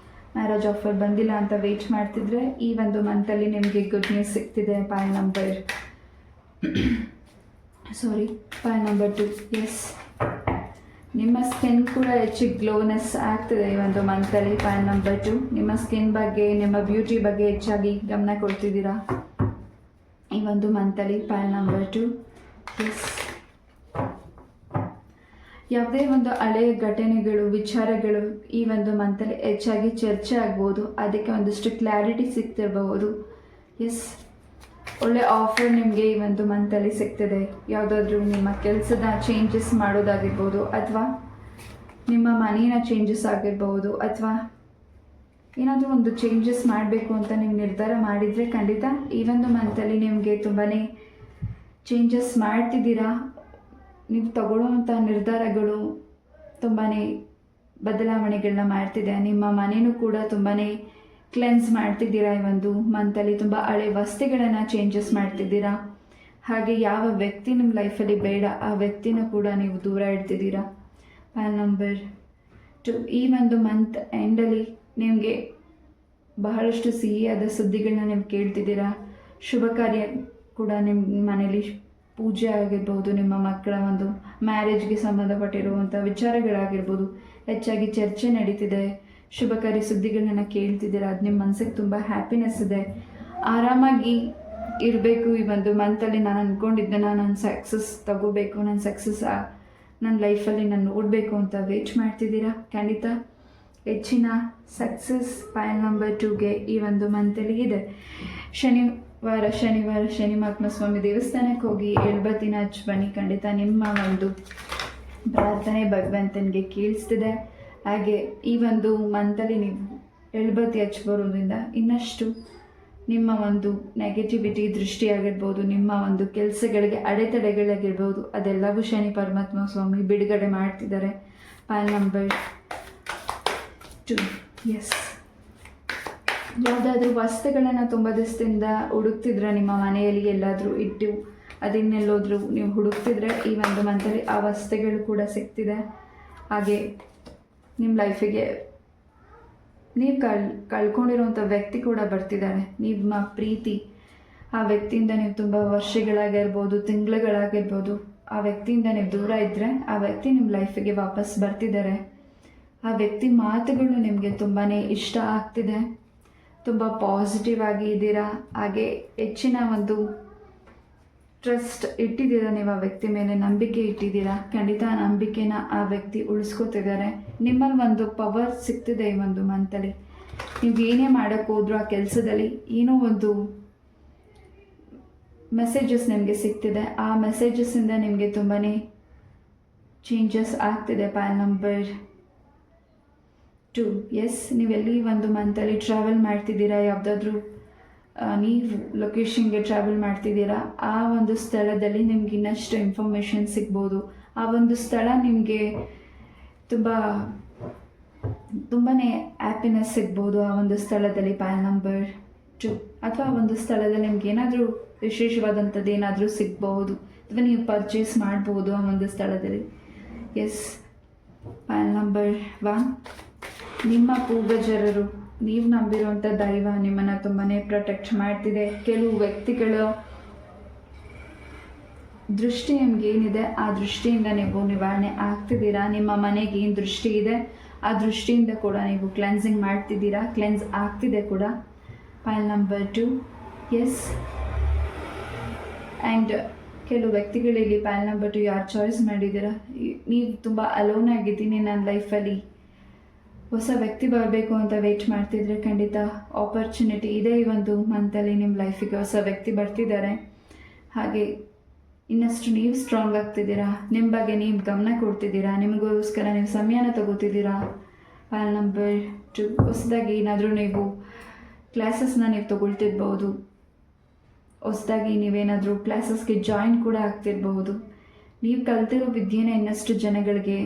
ಮ್ಯಾರೇಜ್ ಆಫರ್ ಬಂದಿಲ್ಲ ಅಂತ ವೆಯ್ಟ್ ಮಾಡ್ತಿದ್ರೆ ಈ ಒಂದು ಮಂತಲ್ಲಿ ನಿಮಗೆ ಗುಡ್ ನ್ಯೂಸ್ ಸಿಗ್ತಿದೆ. Pile number 2. ಎಸ್, ನಿಮ್ಮ ಸ್ಕಿನ್ ಕೂಡ ಹೆಚ್ಚು ಗ್ಲೋನೆಸ್ ಆಗ್ತಿದೆ ಈ ಒಂದು ಮಂತಲ್ಲಿ. Pile number 2. ನಿಮ್ಮ ಸ್ಕಿನ್ ಬಗ್ಗೆ, ನಿಮ್ಮ ಬ್ಯೂಟಿ ಬಗ್ಗೆ ಹೆಚ್ಚಾಗಿ ಗಮನ ಕೊಡ್ತಿದ್ದೀರಾ ಈ ಒಂದು ಮಂತಲ್ಲಿ. Pile number 2. ಎಸ್, ಯಾವುದೇ ಒಂದು ಹಳೆಯ ಘಟನೆಗಳು, ವಿಚಾರಗಳು ಈ ಒಂದು ಮಂತಲ್ಲಿ ಹೆಚ್ಚಾಗಿ ಚರ್ಚೆ ಆಗ್ಬೋದು. ಅದಕ್ಕೆ ಒಂದಷ್ಟು ಕ್ಲಾರಿಟಿ ಸಿಗ್ತಿರಬಹುದು. ಎಸ್, ಒಳ್ಳೆ ಆಫರ್ ನಿಮಗೆ ಈ ಒಂದು ಮಂತಲ್ಲಿ ಸಿಗ್ತದೆ. ಯಾವುದಾದ್ರೂ ನಿಮ್ಮ ಕೆಲಸದ ಚೇಂಜಸ್ ಮಾಡೋದಾಗಿರ್ಬೋದು, ಅಥವಾ ನಿಮ್ಮ ಮನೇನ ಚೇಂಜಸ್ ಆಗಿರ್ಬೋದು, ಅಥವಾ ಏನಾದರೂ ಒಂದು ಚೇಂಜಸ್ ಮಾಡಬೇಕು ಅಂತ ನೀವು ನಿರ್ಧಾರ ಮಾಡಿದರೆ ಖಂಡಿತ ಈ ಒಂದು ಮಂತಲ್ಲಿ ನಿಮಗೆ ತುಂಬಾ ಚೇಂಜಸ್ ಮಾಡ್ತಿದ್ದೀರಾ. ನೀವು ತಗೊಳ್ಳುವಂಥ ನಿರ್ಧಾರಗಳು ತುಂಬಾ ಬದಲಾವಣೆಗಳನ್ನ ಮಾಡ್ತಿದೆ. ನಿಮ್ಮ ಮನೇನೂ ಕೂಡ ತುಂಬಾ ಕ್ಲೆನ್ಸ್ ಮಾಡ್ತಿದ್ದೀರಾ ಈ ಒಂದು ಮಂತಲ್ಲಿ. ತುಂಬ ಹಳೆ ವಸ್ತುಗಳನ್ನು ಚೇಂಜಸ್ ಮಾಡ್ತಿದ್ದೀರಾ. ಹಾಗೆ ಯಾವ ವ್ಯಕ್ತಿ ನಿಮ್ಮ ಲೈಫಲ್ಲಿ ಬೇಡ ಆ ವ್ಯಕ್ತಿನೂ ಕೂಡ ನೀವು ದೂರ ಇಡ್ತಿದ್ದೀರಾ. File number 2. ಈ ಒಂದು ಮಂತ್ ಎಂಡಲ್ಲಿ ನಿಮಗೆ ಬಹಳಷ್ಟು ಸಿಹಿಯಾದ ಸುದ್ದಿಗಳನ್ನ ನೀವು ಕೇಳ್ತಿದ್ದೀರಾ. ಶುಭ ಕಾರ್ಯ ಕೂಡ ನಿಮ್ಮ ಮನೇಲಿ ಪೂಜೆ ಆಗಿರ್ಬೋದು, ನಿಮ್ಮ ಮಕ್ಕಳ ಒಂದು ಮ್ಯಾರೇಜ್ಗೆ ಸಂಬಂಧಪಟ್ಟಿರುವಂಥ ವಿಚಾರಗಳಾಗಿರ್ಬೋದು ಹೆಚ್ಚಾಗಿ ಚರ್ಚೆ ನಡೀತಿದೆ. ಶುಭ ಕಾರ್ಯ ಸುದ್ದಿಗಳನ್ನ ಕೇಳ್ತಿದ್ದೀರಾ. ಅದು ನಿಮ್ಮ ಮನಸ್ಸಿಗೆ ತುಂಬ ಹ್ಯಾಪಿನೆಸ್ ಇದೆ. ಆರಾಮಾಗಿ ಇರಬೇಕು ಈ ಒಂದು ಮಂತಲ್ಲಿ. ನಾನು ಅಂದ್ಕೊಂಡಿದ್ದನ್ನು ನಾನು ಸಕ್ಸಸ್ ತಗೋಬೇಕು, ನಾನು ಸಕ್ಸಸ್ ನನ್ನ ಲೈಫಲ್ಲಿ ನಾನು ನೋಡಬೇಕು ಅಂತ ವೇಟ್ ಮಾಡ್ತಿದ್ದೀರಾ. ಖಂಡಿತ ಹೆಚ್ಚಿನ ಸಕ್ಸಸ್ ಫೈಲ್ ನಂಬರ್ 2ಗೆ ಈ ಒಂದು ಮಂತಲ್ಲಿ ಇದೆ. ಶನಿವಾರ ಶನಿ ಮಹಾತ್ಮಸ್ವಾಮಿ ದೇವಸ್ಥಾನಕ್ಕೆ ಹೋಗಿ ಎಳ್ಬತ್ತಿನ ಹಚ್ಚಿ ಬನ್ನಿ. ಖಂಡಿತ ನಿಮ್ಮ ಒಂದು ಪ್ರಾರ್ಥನೆ ಭಗವಂತನಿಗೆ ಕೇಳಿಸ್ತಿದೆ. ಹಾಗೆ ಈ ಒಂದು ಮಂತಲ್ಲಿ ನೀವು ಎಳ್ಬತ್ತಿ ಹಚ್ಚಿ ಬರೋದ್ರಿಂದ ಇನ್ನಷ್ಟು ನಿಮ್ಮ ಒಂದು ನೆಗೆಟಿವಿಟಿ ದೃಷ್ಟಿಯಾಗಿರ್ಬೋದು, ನಿಮ್ಮ ಒಂದು ಕೆಲಸಗಳಿಗೆ ಅಡೆತಡೆಗಳಾಗಿರ್ಬೋದು, ಅದೆಲ್ಲವೂ ಶನಿ ಪರಮಾತ್ಮ ಸ್ವಾಮಿ ಬಿಡುಗಡೆ ಮಾಡ್ತಿದ್ದಾರೆ. File number 2. ಎಸ್, ಯಾವುದಾದ್ರೂ ವಸ್ತುಗಳನ್ನು ತುಂಬ ದಿವಸದಿಂದ ಹುಡುಕ್ತಿದ್ರೆ ನಿಮ್ಮ ಮನೆಯಲ್ಲಿ ಎಲ್ಲಾದರೂ ಇಟ್ಟು ಅದನ್ನೆಲ್ಲೋದ್ರೂ ನೀವು ಹುಡುಕ್ತಿದ್ರೆ ಈ ಒಂದು ಮಂತಲ್ಲಿ ಆ ವಸ್ತುಗಳು ಕೂಡ ಸಿಗ್ತಿದೆ. ಹಾಗೆ ನಿಮ್ಮ ಲೈಫಿಗೆ ನೀವು ಕಳ್ಕೊಂಡಿರೋಂಥ ವ್ಯಕ್ತಿ ಕೂಡ ಬರ್ತಿದ್ದಾರೆ. ನಿಮ್ಮ ಪ್ರೀತಿ ಆ ವ್ಯಕ್ತಿಯಿಂದ ನೀವು ತುಂಬ ವರ್ಷಗಳಾಗಿರ್ಬೋದು, ತಿಂಗಳುಗಳಾಗಿರ್ಬೋದು, ಆ ವ್ಯಕ್ತಿಯಿಂದ ನೀವು ದೂರ ಇದ್ದರೆ ಆ ವ್ಯಕ್ತಿ ನಿಮ್ಮ ಲೈಫಿಗೆ ವಾಪಸ್ ಬರ್ತಿದ್ದಾರೆ. ಆ ವ್ಯಕ್ತಿ ಮಾತುಗಳು ನಿಮಗೆ ತುಂಬಾ ಇಷ್ಟ ಆಗ್ತಿದೆ. ತುಂಬ ಪಾಸಿಟಿವ್ ಆಗಿ ಇದ್ದೀರಾ. ಹಾಗೆ ಹೆಚ್ಚಿನ ಒಂದು ಟ್ರಸ್ಟ್ ಇಟ್ಟಿದ್ದೀರಾ, ನೀವು ಆ ವ್ಯಕ್ತಿ ಮೇಲೆ ನಂಬಿಕೆ ಇಟ್ಟಿದ್ದೀರಾ. ಖಂಡಿತ ಆ ನಂಬಿಕೆನ ಆ ವ್ಯಕ್ತಿ ಉಳಿಸ್ಕೊತಿದ್ದಾರೆ. ನಿಮ್ಮಲ್ಲಿ ಒಂದು ಪವರ್ ಸಿಗ್ತಿದೆ ಈ ಒಂದು ಮಂತಲ್ಲಿ. ನೀವು ಏನೇ ಮಾಡೋಕ್ಕೆ ಹೋದ್ರೂ ಆ ಕೆಲಸದಲ್ಲಿ ಏನೋ ಒಂದು ಮೆಸೇಜಸ್ ನಿಮಗೆ ಸಿಗ್ತಿದೆ. ಆ ಮೆಸೇಜಸ್ಸಿಂದ ನಿಮಗೆ ತುಂಬಾ ಚೇಂಜಸ್ ಆಗ್ತಿದೆ. File number 2. ಎಸ್, ನೀವೆಲ್ಲಿ ಒಂದು ಮಂತಲ್ಲಿ ಟ್ರಾವೆಲ್ ಮಾಡ್ತಿದ್ದೀರಾ, ಯಾವುದಾದ್ರೂ ನೀವು ಲೊಕೇಶನ್ಗೆ ಟ್ರಾವೆಲ್ ಮಾಡ್ತಿದ್ದೀರಾ, ಆ ಒಂದು ಸ್ಥಳದಲ್ಲಿ ನಿಮ್ಗೆ ಇನ್ನಷ್ಟು ಇನ್ಫಾರ್ಮೇಷನ್ ಸಿಗ್ಬೋದು. ಆ ಒಂದು ಸ್ಥಳ ನಿಮಗೆ ತುಂಬಾ ಹ್ಯಾಪಿನೆಸ್ ಸಿಗ್ಬೋದು ಆ ಒಂದು ಸ್ಥಳದಲ್ಲಿ. File number 2. ಅಥವಾ ಆ ಒಂದು ಸ್ಥಳದಲ್ಲಿ ನಿಮ್ಗೆ ಏನಾದರೂ ವಿಶೇಷವಾದಂಥದ್ದು ಏನಾದರೂ ಸಿಗ್ಬಹುದು, ಅಥವಾ ನೀವು ಪರ್ಚೇಸ್ ಮಾಡ್ಬೋದು ಆ ಒಂದು ಸ್ಥಳದಲ್ಲಿ. Yes, pile number 1. ನಿಮ್ಮ ಪೂರ್ವಜರರು, ನೀವು ನಂಬಿರುವಂಥ ದೈವ ನಿಮ್ಮನ್ನು ತುಂಬಾ ಪ್ರೊಟೆಕ್ಟ್ ಮಾಡ್ತಿದೆ. ಕೆಲವು ವ್ಯಕ್ತಿಗಳ ದೃಷ್ಟಿ ನಿಮ್ಗೆ ಏನಿದೆ ಆ ದೃಷ್ಟಿಯಿಂದ ನೀವು ನಿವಾರಣೆ ಆಗ್ತಿದ್ದೀರಾ. ನಿಮ್ಮ ಮನೆಗೆ ಏನು ದೃಷ್ಟಿ ಇದೆ ಆ ದೃಷ್ಟಿಯಿಂದ ಕೂಡ ನೀವು ಕ್ಲೆನ್ಸಿಂಗ್ ಮಾಡ್ತಿದ್ದೀರಾ, ಕ್ಲೆನ್ಸ್ ಆಗ್ತಿದೆ ಕೂಡ. File number 2. ಎಸ್, ಆ್ಯಂಡ್ ಕೆಲವು ವ್ಯಕ್ತಿಗಳಲ್ಲಿ ಫೈಲ್ ನಂಬರ್ 2 ಯಾರು ಚಾಯ್ಸ್ ಮಾಡಿದ್ದೀರಾ, ನೀವು ತುಂಬ ಅಲೋನ್ ಆಗಿದ್ದೀನಿ, ನನ್ನ ಲೈಫಲ್ಲಿ ಹೊಸ ವ್ಯಕ್ತಿ ಬರಬೇಕು ಅಂತ ವೆಯ್ಟ್ ಮಾಡ್ತಿದ್ರೆ ಖಂಡಿತ ಆಪರ್ಚುನಿಟಿ ಇದೆ. ಈ ಒಂದು ಮಂತಲ್ಲಿ ನಿಮ್ಮ ಲೈಫಿಗೆ ಹೊಸ ವ್ಯಕ್ತಿ ಬರ್ತಿದ್ದಾರೆ. ಹಾಗೆ ಇನ್ನಷ್ಟು ನೀವು ಸ್ಟ್ರಾಂಗ್ ಆಗ್ತಿದ್ದೀರಾ, ನಿಮ್ಮ ಬಗ್ಗೆ ನೀವು ಗಮನ ಕೊಡ್ತಿದ್ದೀರಾ, ನಿಮಗೋಸ್ಕರ ನೀವು ಸಮಯನ ತಗೋತಿದ್ದೀರಾ. File number 2. ಹೊಸದಾಗಿ ಏನಾದರೂ ನೀವು ಕ್ಲಾಸಸ್ನ ನೀವು ತೊಗೊಳ್ತಿರ್ಬೋದು, ಹೊಸದಾಗಿ ನೀವೇನಾದರೂ ಕ್ಲಾಸಸ್ಗೆ ಜಾಯಿನ್ ಕೂಡ ಆಗ್ತಿರ್ಬಹುದು. ನೀವು ಕಲ್ತಿರೋ ವಿದ್ಯೆನ ಇನ್ನಷ್ಟು ಜನಗಳಿಗೆ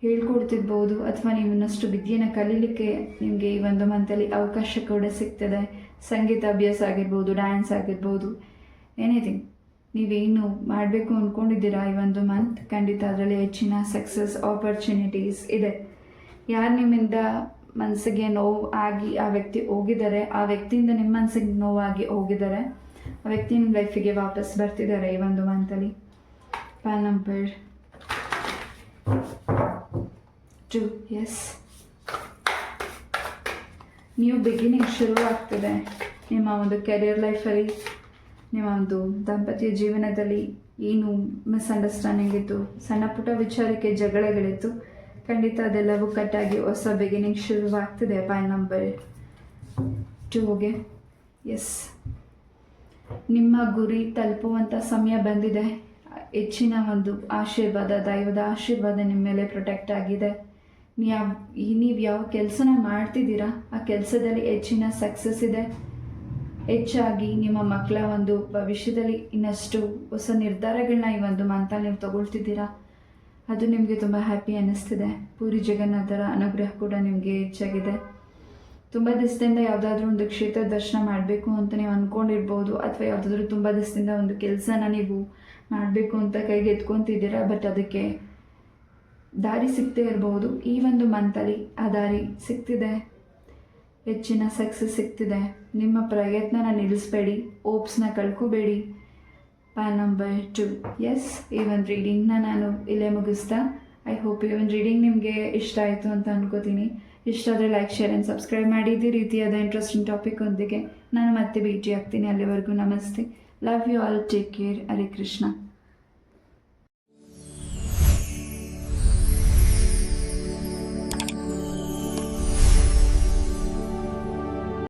ಹೇಳ್ಕೊಡ್ತಿರ್ಬೋದು, ಅಥವಾ ನೀವು ಇನ್ನಷ್ಟು ವಿದ್ಯೆನ ಕಲೀಲಿಕ್ಕೆ ನಿಮಗೆ ಈ ಒಂದು ಮಂತಲ್ಲಿ ಅವಕಾಶ ಕೂಡ ಸಿಗ್ತದೆ. ಸಂಗೀತ ಅಭ್ಯಾಸ ಆಗಿರ್ಬೋದು, ಡ್ಯಾನ್ಸ್ ಆಗಿರ್ಬೋದು, ಎನಿಥಿಂಗ್ ನೀವೇನು ಮಾಡಬೇಕು ಅಂದ್ಕೊಂಡಿದ್ದೀರಾ ಈ ಒಂದು ಮಂತ್, ಖಂಡಿತ ಅದರಲ್ಲಿ ಹೆಚ್ಚಿನ ಸಕ್ಸಸ್ ಆಪರ್ಚುನಿಟೀಸ್ ಇದೆ. ಯಾರು ನಿಮ್ಮಿಂದ ಮನಸ್ಸಿಗೆ ನೋವು ಆಗಿ ಆ ವ್ಯಕ್ತಿ ಹೋಗಿದ್ದಾರೆ, ಆ ವ್ಯಕ್ತಿಯಿಂದ ನಿಮ್ಮ ಮನಸ್ಸಿಗೆ ನೋವಾಗಿ ಹೋಗಿದ್ದಾರೆ, ಆ ವ್ಯಕ್ತಿ ನಿಮ್ಮ ಲೈಫಿಗೆ ವಾಪಸ್ ಬರ್ತಿದ್ದಾರೆ ಈ ಒಂದು ಮಂತಲ್ಲಿ. Pile number 2. Yes, new beginning ಶುರುವಾಗ್ತಿದೆ ನಿಮ್ಮ ಒಂದು ಕೆರಿಯರ್ ಲೈಫಲ್ಲಿ. ನಿಮ್ಮ ಒಂದು ದಾಂಪತ್ಯ ಜೀವನದಲ್ಲಿ ಏನು ಮಿಸ್ಅಂಡರ್ಸ್ಟ್ಯಾಂಡಿಂಗ್ ಇತ್ತು, ಸಣ್ಣ ಪುಟ್ಟ ವಿಚಾರಕ್ಕೆ ಜಗಳಗಳಿತ್ತು, ಖಂಡಿತ ಅದೆಲ್ಲವೂ ಕಟ್ಟಾಗಿ ಹೊಸ ಬಿಗಿನಿಂಗ್ ಶುರುವಾಗ್ತಿದೆ. ಫೈಲ್ ನಂಬರ್ 2ಗೆ. ಎಸ್, ನಿಮ್ಮ ಗುರಿ ತಲುಪುವಂಥ ಸಮಯ ಬಂದಿದೆ. ಹೆಚ್ಚಿನ ಒಂದು ಆಶೀರ್ವಾದ, ದೈವದ ಆಶೀರ್ವಾದ ನಿಮ್ಮ ಮೇಲೆ ಪ್ರೊಟೆಕ್ಟ್ ಆಗಿದೆ. ನೀವು ಯಾವ ಕೆಲಸನ ಮಾಡ್ತಿದ್ದೀರಾ ಆ ಕೆಲಸದಲ್ಲಿ ಹೆಚ್ಚಿನ ಸಕ್ಸಸ್ ಇದೆ. ಹೆಚ್ಚಾಗಿ ನಿಮ್ಮ ಮಕ್ಕಳ ಒಂದು ಭವಿಷ್ಯದಲ್ಲಿ ಇನ್ನಷ್ಟು ಹೊಸ ನಿರ್ಧಾರಗಳನ್ನ ಈ ಒಂದು ಮಂತಲ್ಲಿ ನೀವು ತಗೊಳ್ತಿದ್ದೀರಾ. ಅದು ನಿಮಗೆ ತುಂಬ ಹ್ಯಾಪಿ ಅನ್ನಿಸ್ತಿದೆ. ಪೂರಿ ಜಗನ್ನಾಥರ ಅನುಗ್ರಹ ಕೂಡ ನಿಮಗೆ ಹೆಚ್ಚಾಗಿದೆ. ತುಂಬ ದಿವಸದಿಂದ ಯಾವುದಾದ್ರೂ ಒಂದು ಕ್ಷೇತ್ರ ದರ್ಶನ ಮಾಡಬೇಕು ಅಂತ ನೀವು ಅಂದ್ಕೊಂಡಿರ್ಬೋದು, ಅಥವಾ ಯಾವುದಾದ್ರೂ ತುಂಬ ದಿವಸದಿಂದ ಒಂದು ಕೆಲಸನ ನೀವು ಮಾಡಬೇಕು ಅಂತ ಕೈಗೆ ಎತ್ಕೊತಿದ್ದೀರಾ, ಬಟ್ ಅದಕ್ಕೆ ದಾರಿ ಸಿಗ್ತೇ ಇರ್ಬೋದು. ಈ ಒಂದು ಮಂತಲ್ಲಿ ಆ ದಾರಿ ಸಿಗ್ತಿದೆ, ಹೆಚ್ಚಿನ ಸಕ್ಸಸ್ ಸಿಗ್ತಿದೆ. ನಿಮ್ಮ ಪ್ರಯತ್ನನ ನಿಲ್ಲಿಸಬೇಡಿ, ಓಪ್ಸ್ನ ಕಳ್ಕೋಬೇಡಿ. Pile number 2. ಎಸ್, ಈ ಒಂದು ರೀಡಿಂಗ್ನ ನಾನು ಇಲ್ಲೇ ಮುಗಿಸ್ತಾ. ಐ ಹೋಪ್ ಈ ಒಂದು ರೀಡಿಂಗ್ ನಿಮಗೆ ಇಷ್ಟ ಆಯಿತು ಅಂತ ಅನ್ಕೋತೀನಿ. ಇಷ್ಟ ಆದರೆ ಲೈಕ್, ಶೇರ್ ಆ್ಯಂಡ್ ಸಬ್ಸ್ಕ್ರೈಬ್ ಮಾಡಿ. ಇದೇ ರೀತಿಯಾದ ಇಂಟ್ರೆಸ್ಟಿಂಗ್ ಟಾಪಿಕ್ ಒಂದಿಗೆ ನಾನು ಮತ್ತೆ ಭೇಟಿ ಆಗ್ತೀನಿ. ಅಲ್ಲಿವರೆಗೂ ನಮಸ್ತೆ. Love you all. Take care. Hare Krishna.